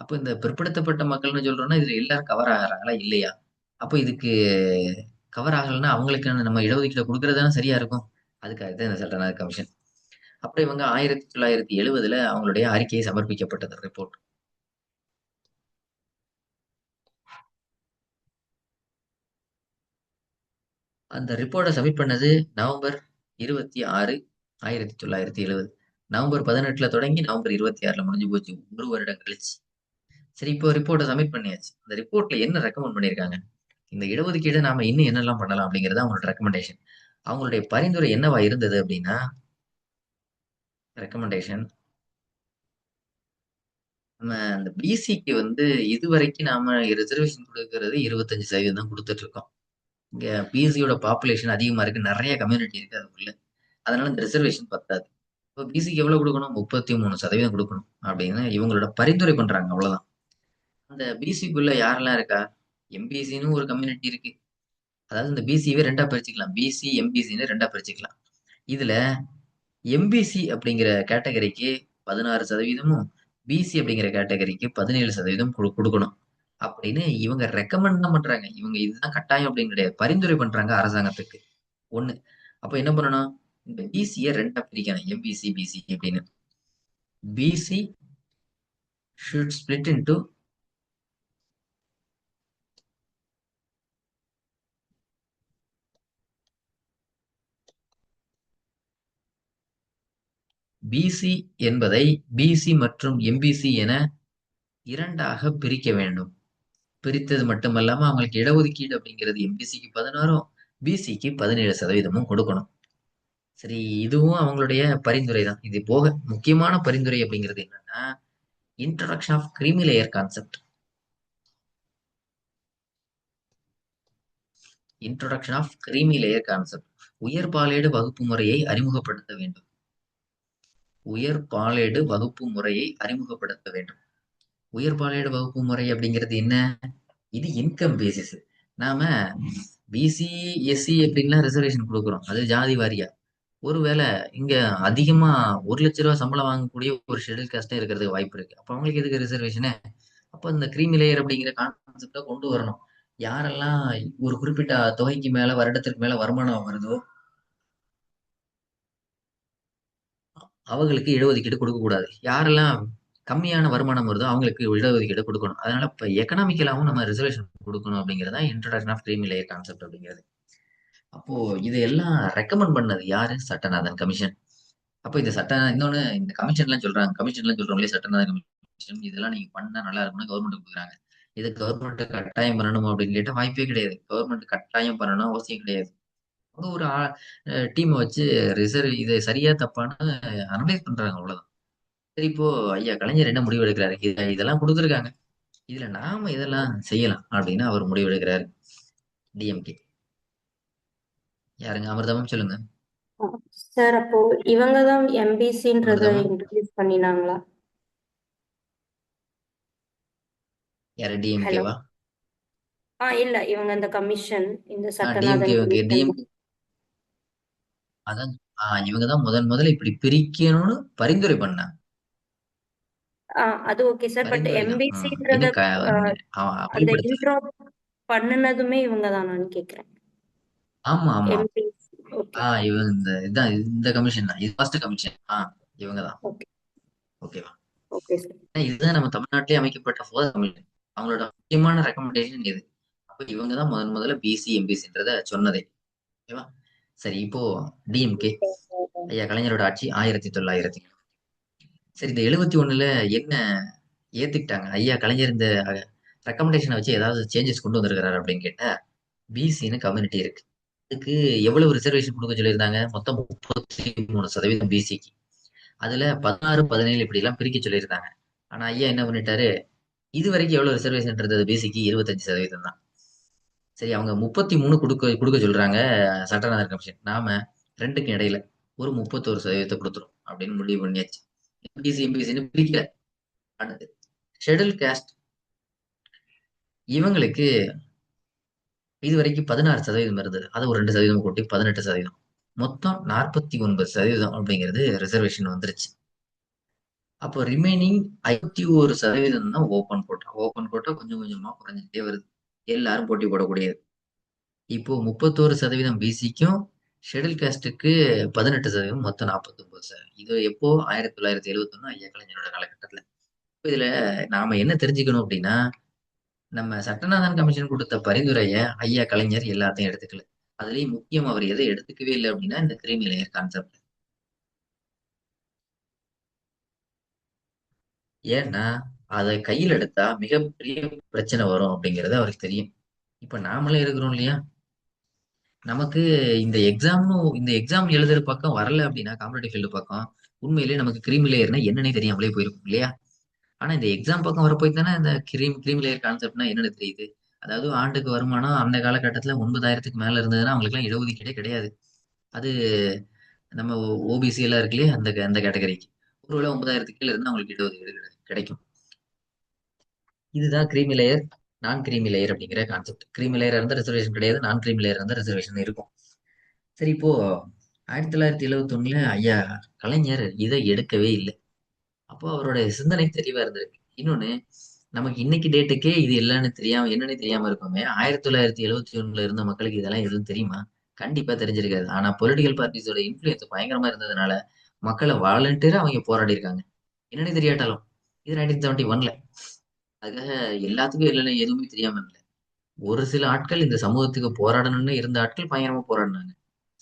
அப்போ இந்த பிற்படுத்தப்பட்ட மக்கள்னு சொல்றோம்னா இதுல எல்லாரும் கவர் ஆகிறாங்களா இல்லையா? அப்போ இதுக்கு கவர் ஆகலைன்னா அவங்களுக்கு நம்ம இடஒதுக்கீடு கொடுக்கறது தானே சரியா இருக்கும். அதுக்காக தான் இந்த சட்டநாதன் கமிஷன். அப்புறம் இவங்க 1970ல அவங்களுடைய அறிக்கையை சமர்ப்பிக்கப்பட்டது, ரிப்போர்ட். அந்த ரிப்போர்ட்டை சப்மிட் பண்ணது நவம்பர் 26, 1970. நவம்பர் 18ல தொடங்கி நவம்பர் 26ல முடிஞ்சு போச்சு, 1 வருடம் கழிச்சு. சரி, இப்போ ரிப்போர்ட்டை சப்மிட் பண்ணியாச்சு. அந்த ரிப்போர்ட்ல என்ன ரெக்கமெண்ட் பண்ணியிருக்காங்க, இந்த இடஒதுக்கீடு நாம இன்னும் என்னெல்லாம் பண்ணலாம் அப்படிங்கறது அவங்களோட ரெக்கமெண்டேஷன். அவங்களுடைய பரிந்துரை என்னவா இருந்தது அப்படின்னா, ரெக்கமெண்டேஷன், நம்ம அந்த பிசிக்கு இதுவரைக்கும் நாம ரிசர்வேஷன் கொடுக்கறது 25% தான் கொடுத்துட்டு இருக்கோம். இங்க பிசியோட பாப்புலேஷன் அதிகமா இருக்கு, நிறைய கம்யூனிட்டி இருக்கு அதுக்குள்ள. அதனால இந்த ரிசர்வேஷன் பத்தாது. இப்போ பிசிக்கு எவ்வளவு கொடுக்கணும், 33% கொடுக்கணும் அப்படின்னு இவங்களோட பரிந்துரை பண்றாங்க. அவ்வளவுதான். அந்த பிசிக்குள்ள யாரெல்லாம் இருக்கா, எம்பிசின்னு ஒரு கம்யூனிட்டி இருக்கு. அதாவது இந்த பிசிவே ரெண்டா பிரிச்சுக்கலாம், பிசி எம்பிசின்னு ரெண்டா பிரிச்சுக்கலாம். இதுல எம்பிசி அப்படிங்கிற கேட்டகரிக்கு 16%, பிசி அப்படிங்கிற கேட்டகரிக்கு 17% கொடுக்கணும் அப்படின்னு இவங்க ரெக்கமெண்ட் தான் பண்றாங்க. இவங்க இதுதான் கட்டாயம் அப்படின்னு கிடையாது, பரிந்துரை பண்றாங்க அரசாங்கத்துக்கு. ஒண்ணு. அப்ப என்ன பண்ணணும், இந்த பிசியை ரெண்டா பிரிக்கணும், எம்பிசி பிசி அப்படின்னு. BC should split into BC என்பதை பிசி மற்றும் எம்பிசி என இரண்டாக பிரிக்க வேண்டும். பிரித்தது மட்டுமல்லாம அவங்களுக்கு இடஒதுக்கீடு அப்படிங்கிறது எம்பிசிக்கு 16, பிசிக்கு 17% கொடுக்கணும். சரி, இதுவும் அவங்களுடைய பரிந்துரை தான். இது போக முக்கியமான பரிந்துரை அப்படிங்கிறது என்னன்னா, introduction of creamy layer concept. Introduction of creamy layer concept உயர் பாலேடு வகுப்பு முறையை அறிமுகப்படுத்த வேண்டும். உயர் பாலேடு வகுப்பு முறையை அறிமுகப்படுத்த வேண்டும். உயர் பாலேடு வகுப்பு முறை அப்படிங்கிறது என்ன? இது இன்கம் பேசிஸ். நாம பிசி எஸ்சி அப்படின்லாம் ரிசர்வேஷன் கொடுக்குறோம், அது ஜாதி வாரியா. ஒருவேளை இங்க அதிகமா 1,00,000 சம்பளம் வாங்கக்கூடிய ஒரு ஷெட்யூல் காஸ்டே இருக்கிறதுக்கு வாய்ப்பு இருக்கு. அப்ப அவங்களுக்கு எதுக்கு ரிசர்வேஷனு? அப்ப இந்த கிரீமி லேயர் அப்படிங்கிற கான்செப்டை கொண்டு வரணும். யாரெல்லாம் ஒரு குறிப்பிட்ட தொகைக்கு மேல வருடத்திற்கு மேல வருமானம் வருதோ அவங்களுக்கு இடஒதுக்கீடு கொடுக்க கூடாது. யாரெல்லாம் கம்மியான வருமானம் வருதோ அவங்களுக்கு இடஒதுக்கீடு கொடுக்கணும். அதனால இப்ப எக்கனாமிக்கலாவும் நம்ம ரிசர்வேஷன் கொடுக்கணும் அப்படிங்கிறது தான் introduction of creamy layer concept அப்படிங்கிறது. அப்போ இது எல்லாம் ரெக்கமெண்ட் பண்ணது யாரு? சட்டநாதன் கமிஷன். அப்போ இன்னொன்னு இந்த கமிஷன்லாம் சொல்றாங்க, கமிஷன்லாம் சொல்றோம் இல்லையா, சட்டநாதன் கமிஷன் இதெல்லாம் நீங்க பண்ணா நல்லா இருக்கும்னு கவர்மெண்ட் கொடுக்குறாங்க. இது கவர்மெண்ட் கட்டாயம் பண்ணணும் அப்படின்னு கேட்டா வாய்ப்பே கிடையாது. கவர்மெண்ட் கட்டாயம் பண்ணணும் அவசியம் கிடையாது. அவங்க ஒரு டீமை வச்சு இதை சரியா தப்பான்னு அனலைஸ் பண்றாங்க, அவ்வளவுதான். சரி, இப்போ ஐயா கலைஞர் என்ன முடிவு எடுக்கிறாரு? இதெல்லாம் கொடுத்துருக்காங்க, இதுல நாம இதெல்லாம் செய்யலாம் அப்படின்னு அவர் முடிவு எடுக்கிறாரு. டிஎம்கே யாருங்க? அமிர்தமும் சொல்லுங்க. சார் அப்போ இவங்க தான் எம்பிசின்றத அமிர்தமும் இன்ட்ரடியூஸ் பண்ணினாங்களா? யாரு? ஹலோ. டிஎம்கேவா? இல்ல இவங்க இந்த கமிஷன், இந்த டிஎம்கே சட்டநாதன் ஓகே. கமிஷன். அதான் இவங்க தான் முதல்ல இப்படி பிரிக்கணும்னு பரிந்துரை பண்ணாங்க. அது ஓகே சார். பட் பரிந்துரை தான். எம்பிசின்றத இன்னும் அந்த அமல்படுத்தல. இன்ட்ரோ பண்ணுனதுமே இவங்க தானான்னு கேக்குறேன். ஆமா ஆமா. எம்பிசி. ஓகே இவங்க இந்த கமிஷன் தான், இது ஃபர்ஸ்ட் கமிஷன். இவங்க தான். ஓகே ஓகேவா? Okay sir. இதுதான் நம்ம தமிழ்நாட்டிலே அமைக்கப்பட்ட ஃபர்ஸ்ட் கமிஷன். அவங்களோட முக்கியமான ரெக்கமெண்டேஷன் இது. அப்ப இவங்க தான் முதல்ல பிசி எம்பிசின்றத சொன்னதே. ஓகேவா? சரி, இப்போ டிஎம்கே ஐயா கலைஞரோட ஆட்சி 1970. சரி, இந்த 71ல என்ன ஏத்துக்கிட்டாங்க? ஐயா கலைஞர் இந்த ரெக்கமெண்டேஷனை வச்சு ஏதாவது சேஞ்சஸ் கொண்டு வந்திருக்கிறாரு அப்படின்னு கேட்டா, பிசின்னு கம்யூனிட்டி இருக்கு, அதுக்கு எவ்வளவு ரிசர்வேஷன் கொடுக்க சொல்லியிருந்தாங்க? மொத்தம் 33% பிசிக்கு. அதுல 16, 17 இப்படி எல்லாம் பிரிக்க சொல்லியிருந்தாங்க. ஆனா ஐயா என்ன பண்ணிட்டாரு? இது வரைக்கும் எவ்வளவு ரிசர்வேஷன் இருந்தது? பிசிக்கு 25% தான். சரி, அவங்க 33 கொடுக்க சொல்றாங்க சட்டநாதன் கமிஷன். நாம ரெண்டுக்கும் இடையில ஒரு 31% கொடுத்துரும் அப்படின்னு முடிவு பண்ணியாச்சு. பிசி எம்பிசின்னு பிரிக்கல. அடுத்து ஷெட்யூல் காஸ்ட், இவங்களுக்கு இது வரைக்கும் 16% இருந்தது. அதை ஒரு 2% கூட்டி 18%, மொத்தம் 49% அப்படிங்கிறது ரிசர்வேஷன் வந்துருச்சு. அப்போ ரிமைனிங் 51% தான் ஓப்பன் கோட்டா. ஓப்பன் கோட்டா கொஞ்சம் கொஞ்சமா குறைஞ்சிட்டே வருது, எல்லாரும் போட்டி போடக்கூடியது. இப்போ 31% பிசிக்கும் ஷெட்யூல் காஸ்டுக்கு 18%, மொத்தம் 49%. இது எப்போ? 1971 ஐயா கலைஞரோட காலகட்டத்துல. இதுல நாம என்ன தெரிஞ்சுக்கணும் அப்படின்னா, நம்ம சட்டநாதன் கமிஷன் கொடுத்த பரிந்துரைய ஐயா கலைஞர் எல்லாத்தையும் எடுத்துக்கல. அதுலயும் முக்கியம் அவர் எதை எடுத்துக்கவே இல்லை அப்படின்னா இந்த கிரீமி லேயர் கான்செப்ட். ஏன்னா அதை கையில் எடுத்தா மிகப்பெரிய பிரச்சனை வரும் அப்படிங்கிறது அவருக்கு தெரியும். இப்ப நாமளே இருக்கிறோம் இல்லையா, நமக்கு இந்த எக்ஸாம் எழுதுற பக்கம் வரல அப்படின்னா, காம்படிட்டிவ் ஃபீல்டு பக்கம் உண்மையிலேயே நமக்கு கிரீமி லேயர்னா என்னன்னே தெரியாமலே போயிருக்கும் இல்லையா? ஆனா இந்த எக்ஸாம் பக்கம் வர போய் தானே இந்த கிரீமி லேயர் கான்செப்ட்னா என்னன்னு தெரியுது. அதாவது ஆண்டுக்கு வருமானம் அந்த காலகட்டத்துல 9,000க்கு மேல இருந்ததுன்னா அவங்களுக்கு எல்லாம் இடஒதுக்கீடே கிடையாது. அது நம்ம ஓபிசி எல்லாம் இருக்கு இல்லையா, அந்த கேட்டகரிக்கு ஒருவேளை 9,000க்கு கீழே இருந்தா அவங்களுக்கு இடஒதுக்கீடு கிடைக்கும். இதுதான் கிரீமி லேயர், நான் கிரீமி லேயர் அப்படிங்கிற கான்செப்ட். கிரீமி லேயர் இருந்தா ரிசர்வேஷன் கிடையாது, நான் கிரீமி லேயர் இருந்தா ரிசர்வேஷன் இருக்கும். சரி, இப்போ 1971 ஐயா கலைஞர் இதை எடுக்கவே இல்லை. அப்போ அவரோட சிந்தனை தெளிவா இருந்திருக்கு. இன்னொன்னு, நமக்கு இன்னைக்கு டேட்டுக்கே இது என்னன்னு தெரியாம இருக்குமே. 1971 இருந்த மக்களுக்கு இதெல்லாம் எதுவும் தெரியுமா? கண்டிப்பா தெரிஞ்சிருக்காது. ஆனா பொலிட்டிக்கல் பார்ட்டிஸோட இன்ஃபுளுயன்ஸ் பயங்கரமா இருந்ததுனால மக்களை வாலண்டியரா அவங்க போராடி இருக்காங்க. என்னன்னு தெரியாட்டாலும். இது 1971ல. அதுக்காக எல்லாத்துக்கும் இல்லைன்னு எதுவுமே தெரியாம இல்லை. ஒரு சில ஆட்கள் இந்த சமூகத்துக்கு போராடணும்னு இருந்த ஆட்கள் பயங்கரமா போராடினாங்க.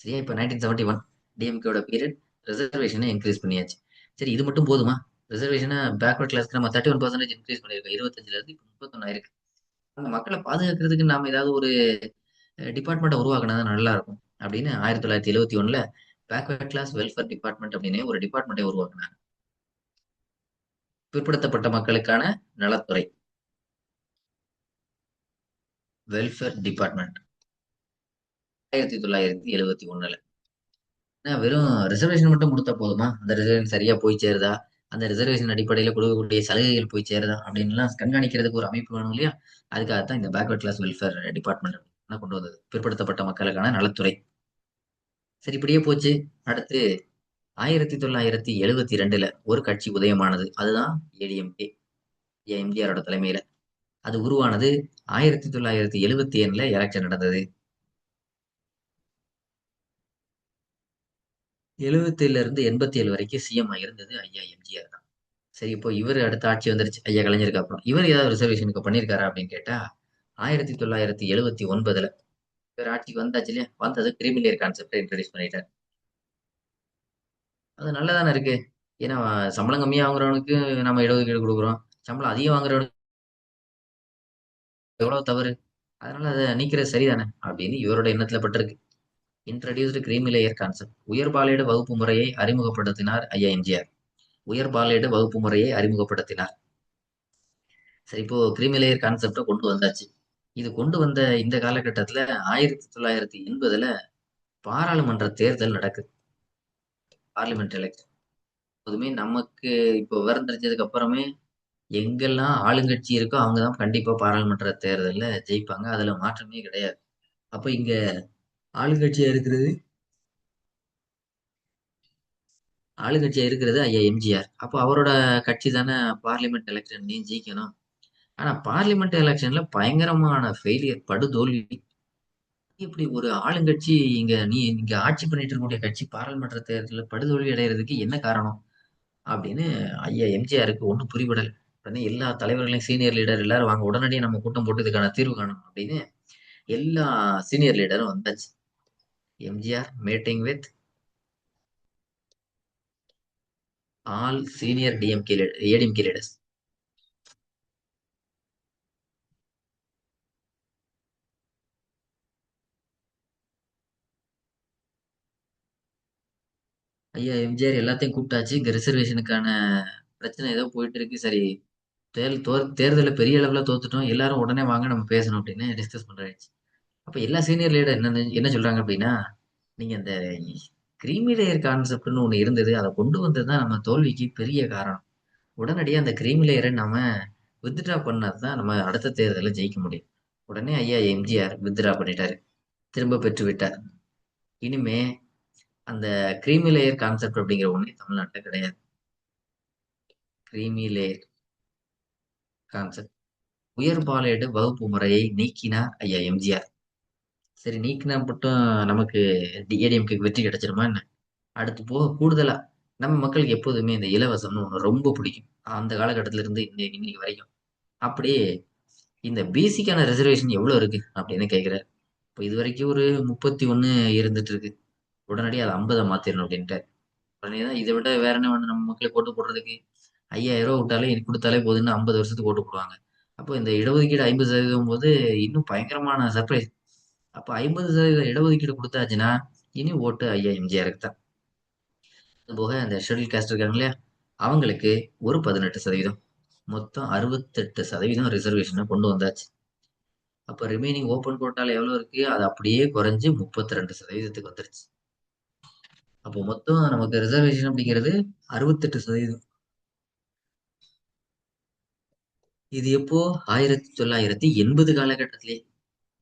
சரியா? இப்ப 1971 டிஎம்கேட பீரியட், ரிசர்வேஷனை இன்க்ரீஸ் பண்ணியாச்சு. சரி, இது மட்டும் போதுமா? ரிசர்வேஷனை பேக்வர்ட் கிளாஸ்க்கு நம்ம 31% இன்க்ரீஸ் பண்ணிருக்கோம். 25ல இருந்து இப்ப 31 ஆயிருக்கு. அந்த மக்களை பாதுகாக்கிறதுக்கு நாம ஏதாவது ஒரு டிபார்ட்மெண்ட்டை உருவாக்கினா தான் நல்லா இருக்கும் அப்படின்னு 1971ல பேக்வர்ட் கிளாஸ் வெல்ஃபேர் டிபார்ட்மெண்ட் அப்படின்னு ஒரு டிபார்ட்மெண்ட்டை உருவாக்குனாங்க. பிற்படுத்தப்பட்ட மக்களுக்கான நலத்துறை, வெல்ஃபேர் டிபார்ட்மெண்ட் 1971ல. ஏன்னா வெறும் ரிசர்வேஷன் மட்டும் கொடுத்தா போதுமா? அந்த ரிசர்வேஷன் சரியா போய் சேருதா? அந்த ரிசர்வேஷன் அடிப்படையில கொடுக்கக்கூடிய சலுகைகள் போய் சேருதா? அப்படின்லாம் கண்காணிக்கிறதுக்கு ஒரு அமைப்பு வேணும் இல்லையா? அதுக்காகத்தான் இந்த பேக்வர்ட் கிளாஸ் வெல்ஃபேர் டிபார்ட்மெண்ட் கொண்டு வந்தது. பிற்படுத்தப்பட்ட மக்களுக்கான நலத்துறை. சரி, இப்படியே போச்சு. அடுத்து 1972ல ஒரு கட்சி உதயமானது. அதுதான் ஏடிஎம்கே. எம்ஜிஆரோட தலைமையில. அது உருவானது. 1977ல எலெக்ஷன் நடந்தது. 77ல இருந்து 87 வரைக்கும் சிஎம் இருந்தது ஐயா எம்ஜிஆர் தான். சரி, இப்போ இவர் அடுத்த ஆட்சி வந்துருச்சு ஐயா கலைஞருக்கு அப்புறம். இவர் ஏதாவது ரிசர்வேஷனுக்கு பண்ணியிருக்காரா அப்படின்னு கேட்டா 1979ல இவர் ஆட்சிக்கு வந்தாச்சு இல்லையா? வந்தது கிரிமிலேயர் கான்செப்டை இன்ட்ரடியூஸ் பண்ணிட்டார். அது நல்லதானே இருக்கு. ஏன்னா சம்பளம் கம்மியா வாங்குறவனுக்கு நம்ம இடஒதுக்கீடு கொடுக்குறோம். சம்பளம் அதிகம் வாங்குறவனுக்கு எவ்வளவு தவறு? அதனால அதை நீக்கிறது சரிதானே அப்படின்னு இவரோட எண்ணத்துல பட்டிருக்கு. Introduced creamy layer concept. உயர்பாலேடு வகுப்பு முறையை அறிமுகப்படுத்தினார் ஐயா எம்ஜிஆர். உயர்பாலேடு வகுப்பு முறையை அறிமுகப்படுத்தினார். சரி, இப்போ கிரீமி லேயர் கான்செப்டை கொண்டு வந்தாச்சு. இது கொண்டு வந்த இந்த காலகட்டத்துல 1980ல பாராளுமன்ற தேர்தல் நடக்குது. Parliament election. எப்போதுமே நமக்கு இப்போ விவரம் தெரிஞ்சதுக்கு அப்புறமே எங்கெல்லாம் ஆளுங்கட்சி இருக்கோ அவங்கதான் கண்டிப்பா பாராளுமன்ற தேர்தல்ல ஜெயிப்பாங்க. அதுல மாற்றமே கிடையாது. அப்ப இங்க ஆளுங்கட்சியா இருக்கிறது ஐயா எம்ஜிஆர். அப்போ அவரோட கட்சி தானே பார்லிமெண்ட் எலெக்ஷன்லயும் ஜெயிக்கணும். ஆனா பார்லிமெண்ட் எலெக்ஷன்ல பயங்கரமான ஃபெயிலியர், படுதோல்வி. இப்படி ஒரு ஆளுங்கட்சி இங்க ஆட்சி பண்ணிட்டு இருக்கக்கூடிய கட்சி பாராளுமன்ற தேர்தலில் படுதோல்வி அடைகிறதுக்கு என்ன காரணம் அப்படின்னு ஐயா எம்ஜிஆருக்கு ஒன்றும் புரிபடல. உடனே எல்லா தலைவர்களையும் சீனியர் லீடர் எல்லாரும் வாங்க, உடனடியே நம்ம கூட்டம் போட்டு இதுக்கான தீர்வு காணணும் அப்படின்னு எல்லா சீனியர் லீடரும் வந்தாச்சு. MGR meeting with all senior ADMK leaders. ஐயா எம்ஜிஆர் எல்லாத்தையும் கூப்பிட்டாச்சு. இங்க ரிசர்வேஷனுக்கான பிரச்சனை ஏதோ போயிட்டு இருக்கு. சரி, தேர்தலில் பெரிய அளவுல தோத்துட்டோம், எல்லாரும் உடனே வாங்க நம்ம பேசணும் அப்படின்னு டிஸ்கஸ் பண்றாச்சு. அப்ப எல்லா சீனியர் லீடர் என்ன சொல்றாங்க அப்படின்னா, நீங்க இந்த கிரீமி லேயர் கான்செப்ட்னு ஒண்ணு இருந்தது, அதை கொண்டு வந்ததுதான் நம்ம தோல்விக்கு பெரிய காரணம். உடனடியா அந்த கிரீமி லேயரை நாம வித்ட்ரா பண்ணாதான் நம்ம அடுத்த தேர்தலில் ஜெயிக்க முடியும். உடனே ஐயா எம்ஜிஆர் வித்ட்ரா பண்ணிட்டாரு, திரும்ப பெற்று விட்டார். இனிமே அந்த கிரீமி லேயர் கான்செப்ட் அப்படிங்கிற ஒண்ணு தமிழ்நாட்டில் கிடையாது. கிரீமி லேயர் கான்செப்ட், உயர்பாலேடு வகுப்பு முறையை நீக்கினார் ஐயா எம்ஜிஆர். சரி, நீக்கினா மட்டும் நமக்கு ஏடிஎம்கே வெற்றி கிடைச்சிருமா என்ன? அடுத்து போக கூடுதலா நம்ம மக்களுக்கு எப்போதுமே இந்த இலவசம்னு ஒண்ணு ரொம்ப பிடிக்கும். அந்த காலகட்டத்தில இருந்து இன்னைக்கு வரைக்கும். அப்படியே இந்த பிசிக்கான ரிசர்வேஷன் எவ்வளவு இருக்கு அப்படின்னு கேட்கிறார். இப்போ இது வரைக்கும் ஒரு 31 இருந்துட்டு இருக்கு. உடனடியாக அதை 50 மாத்திரணும் அப்படின்ட்டு. உடனே தான் இதை விட வேற என்ன வேணும் நம்ம மக்களுக்கு ஓட்டு போடுறதுக்கு? 5000 விட்டாலே கொடுத்தாலே போதுன்னு 50 வருஷத்துக்கு ஓட்டு போடுவாங்க. அப்போ இந்த இடஒதுக்கீடு 50% போது இன்னும் பயங்கரமான சர்ப்ரைஸ். அப்போ 50% இடஒதுக்கீடு கொடுத்தாச்சுன்னா இனி ஓட்டு ஐயா எம்ஜிஆருக்கு தான். அது போக அந்த ஷெட்யூல் காஸ்ட் இருக்காங்க இல்லையா, அவங்களுக்கு ஒரு 18%, மொத்தம் 68% ரிசர்வேஷனை கொண்டு வந்தாச்சு. அப்ப ரிமைனிங் ஓப்பன் கோட்டால எவ்வளவு இருக்கு? அது அப்படியே குறைஞ்சு 32% வந்துருச்சு. அப்போ மொத்தம் நமக்கு ரிசர்வேஷன் அப்படிங்கிறது 68%. இது எப்போ? 1980 காலகட்டத்திலே.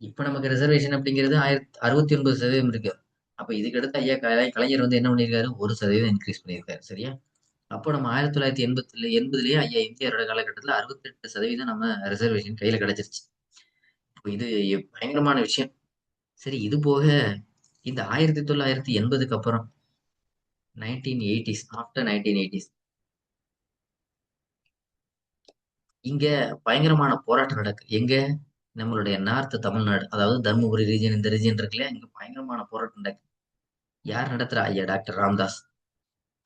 இப்ப நமக்கு ரிசர்வேஷன் அப்படிங்கிறது 69% இருக்கு. அப்ப இதுக்கு அடுத்து ஐயா கலைஞர் வந்து என்ன பண்ணியிருக்காரு? 1% இன்க்ரீஸ் பண்ணியிருக்காரு. சரியா? அப்போ நம்ம 1980லயே ஐயா எம்ஜிஆரோட காலகட்டத்துல 68% நம்ம ரிசர்வேஷன் கையில கிடைச்சிருச்சு. இப்போ இது பயங்கரமான விஷயம். சரி, இது போக இந்த 1980க்கு அப்புறம் 1980s, ஆஃப்டர் 1980s இங்க பயங்கரமான போராட்டம் நடக்கு. எங்க? நம்மளுடைய நார்த் தமிழ்நாடு, அதாவது தர்மபுரி ரீஜன், இந்த ரீஜன் இருக்குல்ல, இங்க பயங்கரமான போராட்டம் நடக்கு. யார் நடத்துறா? ஐயா டாக்டர் ராமதாஸ்.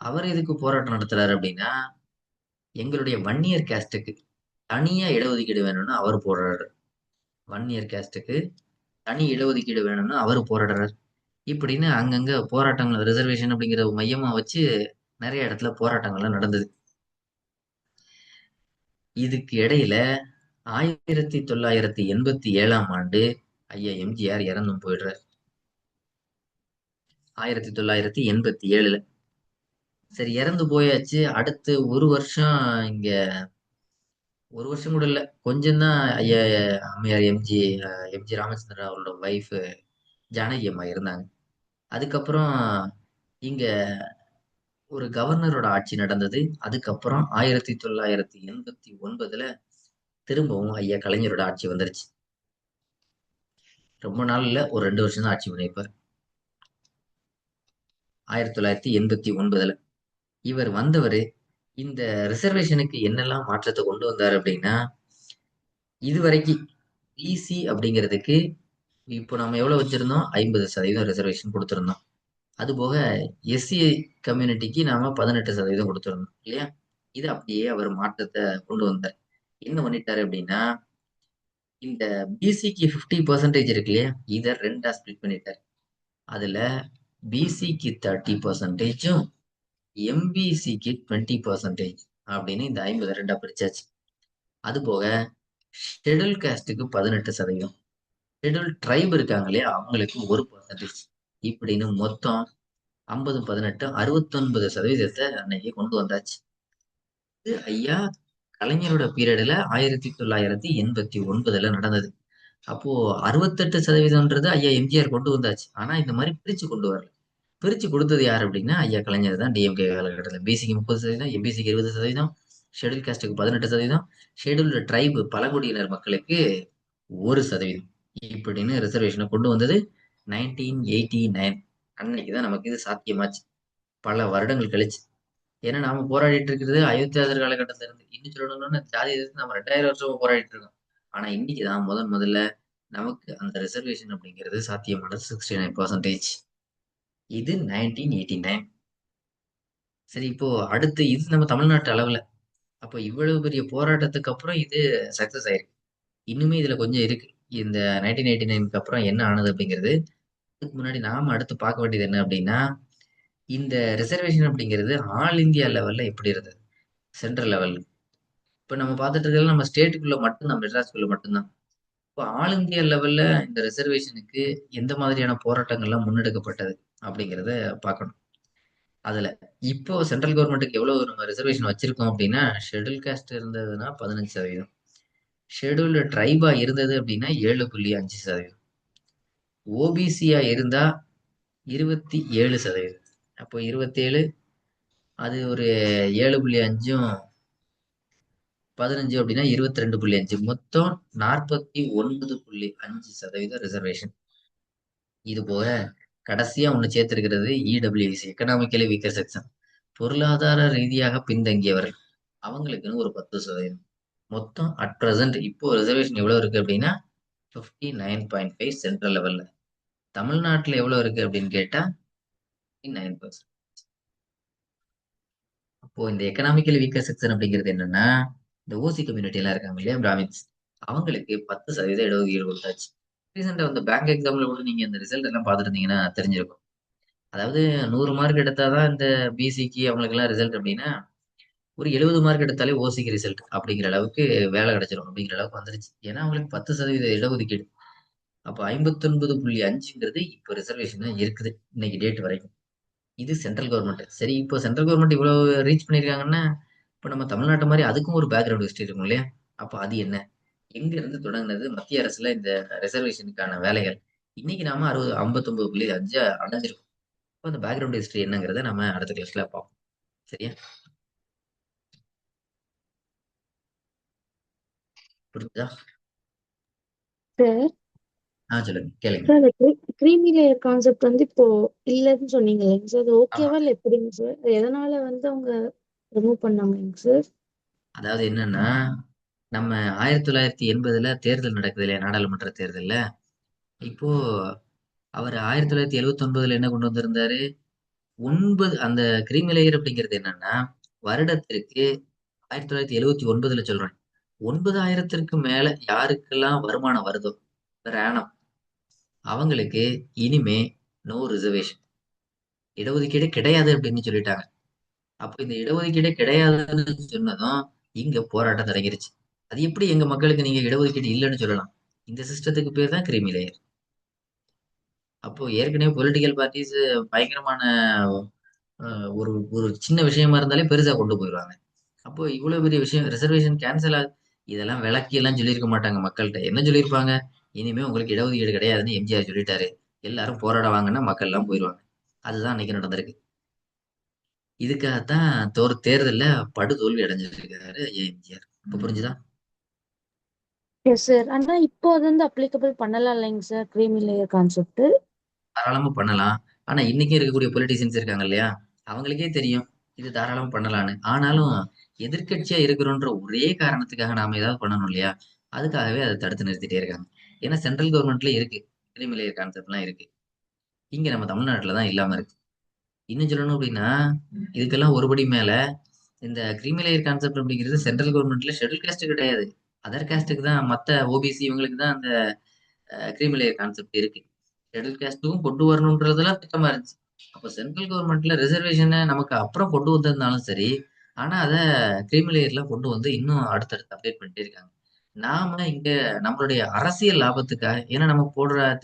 அவர் எதுக்கு போராட்டம் நடத்துறாரு அப்படின்னா, எங்களுடைய வன்னியர் கேஸ்டுக்கு தனியா இடஒதுக்கீடு வேணும்னு அவர் போராடுறாரு. வன்னியர் கேஸ்டுக்கு தனி இடஒதுக்கீடு வேணும்னு அவர் போராடுறாரு. இப்படின்னு அங்கங்க போராட்டங்கள், ரிசர்வேஷன் அப்படிங்கிற மையமா வச்சு நிறைய இடத்துல போராட்டங்கள்லாம் நடந்தது. இதுக்கு இடையில 1987 ஐயா எம்ஜிஆர் இறந்தும் போயிடுறார். 1987. சரி, இறந்து போயாச்சு. அடுத்து ஒரு வருஷம் இங்க ஒரு வருஷம் கூட இல்ல. கொஞ்சம் தான் ஐயா அம்மையார் எம்ஜி ராமச்சந்திரன் அவரோட ஒய்ஃப் ஜானகி அம்மா இருந்தாங்க. அதுக்கப்புறம் இங்க ஒரு கவர்னரோட ஆட்சி நடந்தது. அதுக்கப்புறம் 1989ல திரும்பவும் ஐயா கலைஞரோட ஆட்சி வந்துருச்சு. ரொம்ப நாள் இல்ல, ஒரு 2 வருஷம் தான் ஆட்சி பண்ணியிருப்பார். 1989ல இவர் வந்தவரு இந்த ரிசர்வேஷனுக்கு என்னெல்லாம் மாற்றத்தை கொண்டு வந்தாரு அப்படின்னா, இதுவரைக்கும் பிசி அப்படிங்கிறதுக்கு இப்போ நம்ம எவ்வளவு வச்சிருந்தோம்? 50% ரிசர்வேஷன் கொடுத்திருந்தோம். அது போக எஸ்சி கம்யூனிட்டிக்கு நாம 18% கொடுத்திருந்தோம் இல்லையா? இது அப்படியே அவர் மாற்றத்தை கொண்டு வந்தார். என்ன பண்ணிட்டாரு அப்படின்னா, இந்த பிசிக்கு 50% இருக்கு இல்லையா? இதை 2ஆ ஸ்பிளிட் பண்ணிட்டார். அதுல பிசிக்கு 30%, எம்பிசிக்கு 20% அப்படின்னு இந்த 52 பிரிச்சாச்சு. அது போக ஷெட்யூல் காஸ்டுக்கு 18%, ஷெட்யூல் ட்ரைப் இருக்காங்க இல்லையா, அவங்களுக்கு 1%, இப்படின்னு மொத்தம் 50, 18, 69% அன்னைக்கு கொண்டு வந்தாச்சு. இது ஐயா கலைஞரோட பீரியட்ல 1989ல நடந்தது. அப்போ 68%ன்றது ஐயா எம்ஜிஆர் கொண்டு வந்தாச்சு. ஆனா இந்த மாதிரி பிரிச்சு கொண்டு வரல. பிரிச்சு கொடுத்தது யார் அப்படின்னா ஐயா கலைஞர் தான். டிஎம்கே காலகட்டத்தில் பிசிக்கு 30%, எம்பிசிக்கு 20%, ஷெட்யூல் காஸ்டுக்கு 18%, ஷெட்யூல்டு ட்ரைபு பழங்குடியினர் மக்களுக்கு 1%, இப்படின்னு ரிசர்வேஷனை கொண்டு வந்தது 1989. அன்னைக்குதான் நமக்கு இது சாத்தியமாச்சு, பல வருடங்கள் கழிச்சு. ஏன்னா நாம போராடிட்டு இருக்கிறது அயோத்தியாசர் காலகட்டத்தில இருந்து. இன்னும் சொல்லணும்னா ஜாதி எதிர்த்து நம்ம 2000 வருஷமா போராடிட்டு இருக்கோம். ஆனா இன்னைக்குதான் முதல்ல நமக்கு அந்த ரிசர்வேஷன் அப்படிங்கிறது சாத்தியமானது. 69%. இது 1989. சரி, இப்போ அடுத்து இது நம்ம தமிழ்நாட்டு அளவுல. அப்போ இவ்வளவு பெரிய போராட்டத்துக்கு அப்புறம் இது சக்சஸ் ஆயிருக்கு. இன்னுமே இதுல கொஞ்சம் இருக்கு. இந்த 1989க்கு அப்புறம் என்ன ஆனது அப்படிங்கிறது. அதுக்கு முன்னாடி நாம அடுத்து பார்க்க வேண்டியது என்ன அப்படின்னா, இந்த ரிசர்வேஷன் அப்படிங்கிறது ஆல் இந்தியா லெவல்ல எப்படி இருந்தது, சென்ட்ரல் லெவல். இப்ப நம்ம பார்த்துட்டு இருக்கிறது நம்ம ஸ்டேட்டுக்குள்ள மட்டும்தான், மெட்ராஸ்குள்ள மட்டும்தான். இப்போ ஆல் இந்தியா லெவல்ல இந்த ரிசர்வேஷனுக்கு எந்த மாதிரியான போராட்டங்கள்லாம் முன்னெடுக்கப்பட்டது அப்படிங்கிறத பார்க்கணும். அதுல இப்போ சென்ட்ரல் கவர்மெண்ட்டுக்கு எவ்வளவு நம்ம ரிசர்வேஷன் வச்சிருக்கோம் அப்படின்னா, ஷெட்யூல் காஸ்ட் இருந்ததுன்னா 15%, ஷெட்யூல்டு ட்ரைபா இருந்தது அப்படின்னா 7.5%, ஓபிசியா இருந்தா 27%. அப்போ 27, அது ஒரு 7.5, 15 அப்படின்னா 22.5, மொத்தம் 49.5% ரிசர்வேஷன். இது போக கடைசியா ஒண்ணு சேர்த்திருக்கிறது இடபிள்யூசி, எக்கனாமிக்கலி வீக்கர் செக்ஷன், பொருளாதார ரீதியாக பின்தங்கியவர்கள், அவங்களுக்குன்னு ஒரு 10%. மொத்தம் அட் பிரசன்ட் இப்போ ரிசர்வேஷன் எவ்வளவு இருக்கு அப்படின்னா 59.5 சென்ட்ரல் லெவல்ல. தமிழ்நாட்டுல எவ்வளவு இருக்கு அப்படின்னு கேட்டா 59%. அப்போ இந்த எக்கனாமிக்கலி வீக்கர் செக்ஷன் அப்படிங்கிறது என்னன்னா, இந்த ஓசி கம்யூனிட்டி எல்லாம் இருக்காங்க இல்லையா, பிராமின்ஸ், அவங்களுக்கு 10% இடஒதுக்கீடு கொடுத்தாச்சு. ரீசெண்டா வந்து பேங்க் எக்ஸாம்ல கூட நீங்க இந்த ரிசல்ட் எல்லாம் பார்த்துட்டு இருந்தீங்கன்னா தெரிஞ்சிருக்கும். அதாவது 100 மார்க் எடுத்தாதான் இந்த பிசிக்கு அவங்களுக்கு எல்லாம் ரிசல்ட் அப்படின்னா, ஒரு 70 மார்க் எடுத்தாலே ஓசிக்கு ரிசல்ட் அப்படிங்கிற அளவுக்கு வேலை கிடைச்சிடும் அப்படிங்கிற அளவுக்கு வந்துருச்சு. ஏன்னா அவங்களுக்கு 10% இடஒதுக்கீடு. அப்போ 59.5ங்கிறது இப்போ ரிசர்வேஷன் தான் இருக்குது இன்னைக்கு டேட் வரைக்கும். இது சென்ட்ரல் கவர்மெண்ட். சரி, இப்போ சென்ட்ரல் கவர்மெண்ட் இவ்வளவு ரீச் பண்ணிருக்காங்கன்னா, இப்போ நம்ம தமிழ்நாட்டு மாதிரி அதுக்கும் ஒரு பேக்ரவுண்ட் ஹிஸ்டரி இருக்கும் இல்லையா? அப்போ அது என்ன, எங்க இருந்து தொடங்கினது மத்திய அரசுல இந்த ரிசர்வேஷனுக்கான வேலைகள்? இன்னைக்கு நாம 59.5 அடைஞ்சிருக்கோம். இப்போ அந்த பேக்ரவுண்ட் ஹிஸ்டரி என்னங்கிறத நம்ம அடுத்த கிளாஸ்ல பார்ப்போம். சரியா? புரிஞ்சுதா? சார் சொல்லுங்க, கேளுங்க. சார் கிரீமி லேயர் கான்செப்ட் வந்து இப்போ இல்லைன்னு சொன்னீங்க இல்லைங்க சார், அது ஆமா, ஓகேவா இல்லை எப்படிங்க சார்? எதனால வந்து அவங்க ரிமூவ் பண்ணாங்கங்க சார்? அதாவது என்னன்னா, நம்ம 1980ல தேர்தல் நடக்குது இல்லையா, நாடாளுமன்ற தேர்தல்ல. இப்போ அவர் 1979ல என்ன கொண்டு வந்திருந்தாரு, 9 அந்த கிரீமி லேயர் அப்படிங்கிறது என்னன்னா, வருடத்திற்கு 1979ல சொல்றேன், 9,000க்கு மேல யாருக்கெல்லாம் வருமானம் வருதோ per annum, அவங்களுக்கு இனிமே நோ ரிசர்வேஷன், இடஒதுக்கீடு கிடையாது அப்படின்னு சொல்லிட்டாங்க. அப்ப இந்த இடஒதுக்கீடே கிடையாதுன்னு சொன்னதும் இங்க போராட்டம் தொடங்கிருச்சு. அது எப்படி எங்க மக்களுக்கு நீங்க இடஒதுக்கீடு இல்லைன்னு சொல்லலாம்? இந்த சிஸ்டத்துக்கு பேர் தான் கிரீமி லேயர். அப்போ ஏற்கனவே பொலிட்டிக்கல் பார்ட்டிஸ் பயங்கரமான ஒரு ஒரு சின்ன விஷயமா இருந்தாலே பெருசா கொண்டு போயிடுவாங்க. அப்போ இவ்வளவு பெரிய விஷயம் ரிசர்வேஷன் கேன்சல் ஆகுது, இதெல்லாம் விளக்கி எல்லாம் சொல்லியிருக்க மாட்டாங்க மக்கள்கிட்ட. என்ன சொல்லியிருப்பாங்க? இனிமே உங்களுக்கு இடஒதுக்கீடு கிடையாதுன்னு எம்ஜிஆர் சொல்லிட்டாரு, எல்லாரும் போராட வாங்கன்னா மக்கள் எல்லாம் போயிடுவாங்க. அதுதான் இன்னைக்கு நடந்திருக்கு. இதுக்காகத்தான் தேர்தல்ல படுதோல்வி அடைஞ்சிருக்காரு ஐயா எம்ஜிஆர். இப்ப புரிஞ்சுதா? Yes sir. ஆனா இப்போ அது வந்து அப்ளிகபிள் பண்ணலாம் இல்லைங்க சார், கிரீமி லேயர் கான்செப்ட். தாராளமா பண்ணலாம். ஆனா இன்னைக்கு இருக்கக்கூடிய பொலிட்டிஷியன்ஸ் இருக்காங்க இல்லையா, அவங்களுக்கே தெரியும் இது தாராளமா பண்ணலான்னு. ஆனாலும் எதிர்க்கட்சியா இருக்கிறோன்ற ஒரே காரணத்துக்காக நாம ஏதாவது பண்ணணும் இல்லையா, அதுக்காகவே அதை தடுத்து நிறுத்திட்டே இருக்காங்க. ஏன்னா சென்ட்ரல் கவர்மெண்ட்ல இருக்கு, கிரீமி லேயர் கான்செப்ட்லாம் இருக்கு. இங்க நம்ம தமிழ்நாட்டுல தான் இல்லாம இருக்கு. இன்னும் சொல்லணும் அப்படின்னா, இதுக்கெல்லாம் ஒருபடி மேல இந்த கிரீமி லேயர் கான்செப்ட் அப்படிங்கிறது சென்ட்ரல் கவர்மெண்ட்ல ஷெட்யூல் காஸ்ட் கிடையாது, அதர் காஸ்ட்டுக்கு தான், மத்த ஓபிசி இவங்களுக்கு தான் அந்த கிரீமி லேயர் கான்செப்ட் இருக்கு. ஷெட்யூல் காஸ்ட்டுக்கும் கொண்டு வரணுன்றதெல்லாம் திட்டமா இருந்துச்சு. அப்போ சென்ட்ரல் கவர்மெண்ட்ல ரிசர்வேஷனை நமக்கு அப்புறம் கொண்டு வந்திருந்தாலும் சரி, ஆனா அதை கிரீமி லேயர்லாம் கொண்டு வந்து இன்னும் அடுத்தடுத்து அப்டேட் பண்ணிட்டே இருக்காங்க. நாம இங்க நம்மளுடைய அரசியல் லாபத்துக்காக, ஏன்னா நம்ம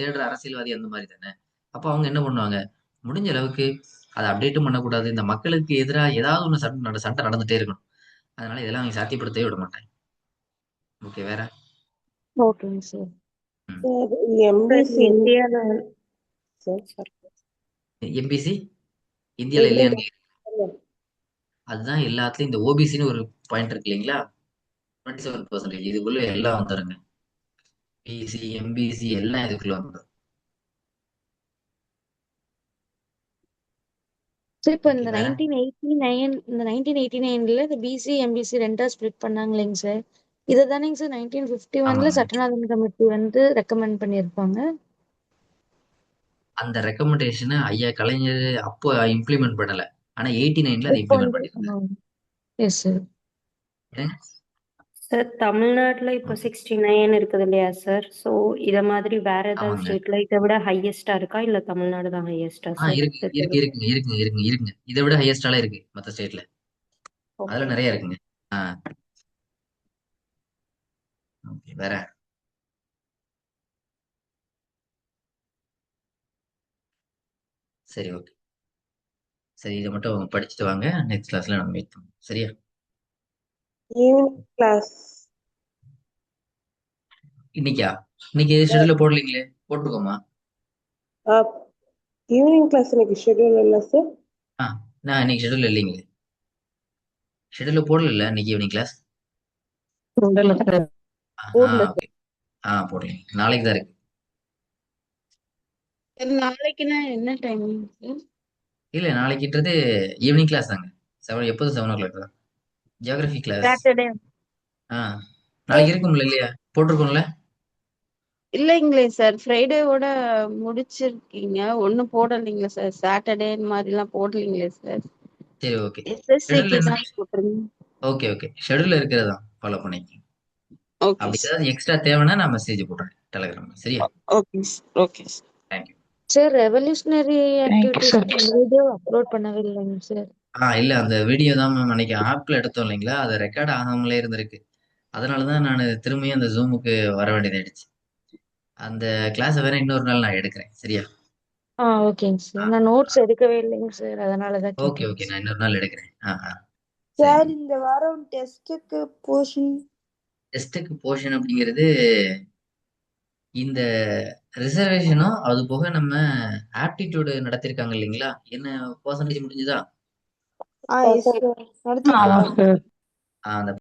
தேடுற அரசியல்வாதி அந்த மாதிரி தானே. அப்போ அவங்க என்ன பண்ணுவாங்க, முடிஞ்ச அளவுக்கு அதை அப்டேட்டும் பண்ணக்கூடாது, இந்த மக்களுக்கு எதிராக ஏதாவது ஒன்று சண்டை நடந்துட்டே இருக்கணும். அதனால இதெல்லாம் அவங்க சாத்தியப்படுத்தவே விட மாட்டாங்க. ஓகே, வேற? ஓகேங்க சார். ம். சார் சார் எம்பிசி இந்தியால சார் எம்பிசி இந்தியால இல்ல இல்லையான்னு அதுதான் எல்லாத்துலயும் இந்த ஓபிசின்னு ஒரு பாயிண்ட் இருக்கு இல்லைங்களா, 27% இதுக்குள்ள எல்லாம் வந்துருங்க. பிசி எம்பிசி எல்லாம் இதுக்குள்ள வந்துடும். சார் இப்போ ஓகே, இந்த வேற? 1989 இந்த பிசி எம்பிசி ரெண்டா ஸ்பிளிட் பண்ணாங்க இல்லைங்க சார், இதை தானேங்க சார் 1951 ஆமாங்க. சட்டநாதன் கமிட்டி வந்து ரெக்கமெண்ட் பண்ணியிருப்பாங்க. அந்த ரெக்கமெண்டேஷனை ஐயா கலைஞர் அப்போ இம்ப்ளிமெண்ட் பண்ணல, ஆனா 89ல அதை இப்போ இம்ப்ளிமெண்ட் வந்து பண்ணிருந்தாங்க. Yes sir. சார் தமிழ்நாட்டுல இப்போ 69 இருக்குது இல்லையா சார்? ஸோ இத மாதிரி வேற ஏதாவது ஆமாங்க. ஸ்டேட்ல இதை விட ஹையஸ்டா இருக்கா, இல்ல தமிழ்நாடு தான் ஹையஸ்டா சார்? இருக்கு இருக்கு இருக்குங்க இருக்குங்க இருக்குங்க இருக்குங்க இதை விட ஹையஸ்டாலாம் இருக்கு மற்ற ஸ்டேட்ல, அதெல்லாம் நிறைய இருக்குங்க. ஓகே, வேற? சரி, ஓகே. சரி, இதை மட்டும் படிச்சுட்டு வாங்க, நெக்ஸ்ட் கிளாஸ்ல நம்ம மீட் பண்ணுவோம், சரியா? ஈவினிங் கிளாஸ் இன்னைக்கு ஷெட்யூல்ல போடலீங்களே, போட்டுக்கோமா. ஈவினிங் கிளாஸ் எனக்கு ஷெட்யூல் இல்லை சார். நான் இன்னைக்கு ஷெட்யூல் இல்லைங்களே, ஷெட்யூல்ல போடல இன்னைக்கு ஈவினிங் கிளாஸ். ஓகே. போடலீங்க, நாளைக்கு தான் இருக்கு. நாளைக்குன்னா என்ன டைமிங் சார்? இல்ல, நாளைக்குன்றது ஈவினிங் கிளாஸ் தாங்க. எப்போதும் 7 o'clock தான் ஜியோகிராஃபி கிளாஸ். சாட்டர்டே நாளைக்கு இருக்கும்ல இல்லையா, போட்டிருக்கோம்ல. இல்லைங்களே சார், ஃப்ரைடேவோட முடிச்சிருக்கீங்க, ஒன்றும் போடலைங்களே சார், சாட்டர்டே மாதிரிலாம் போடலைங்களே சார். சரி, ஓகே. எஸ்எஸ்சிக்கு ஷெட்யூல்ல தான் போட்டுருங்க. ஓகே ஷெட்யூல்ல இருக்கிறதா ஃபாலோ பண்ணிக்கோங்க. ஓகே அப்படி சார். ஏதாவது எக்ஸ்ட்ரா தேவைன்னா நான் மெசேஜ் போடுறேன் டெலிகிராம்ல, சரியா? Okay sir. Okay sir. Thank you. Sir revolutionary activities video upload பண்ணவே இல்லைங்க சார். இல்ல, அந்த வீடியோ தான் மேம் அன்னைக்கு ஆப்ல எடுத்தோம் இல்லைங்களா, அது ரெக்கார்ட் ஆகாமலே இருந்திருக்கு. அதனாலதான் நான் திரும்பியும் அந்த ஜூமுக்கு வர வேண்டியதாயிடுச்சு. அந்த கிளாஸை வேற இன்னொரு நாள் நான் எடுக்கிறேன், சரியா? ஓகேங்க சார். நான் நோட்ஸ் எடுக்கவே இல்லைங்க சார், அதனாலதான் ஓகே கேட்டேன். நான் இன்னொரு நாள் எடுக்கிறேன். சார் இந்த வாரம் டெஸ்ட்டுக்கு போர்ஷன் அப்படிங்கிறது இந்த ரிசர்வேஷனும் அது போக நம்ம ஆப்டிடியூடு நடத்திருக்காங்க இல்லைங்களா, என்ன பர்சன்டேஜ் முடிஞ்சுதா? நடத்திருக்காங்க. அந்த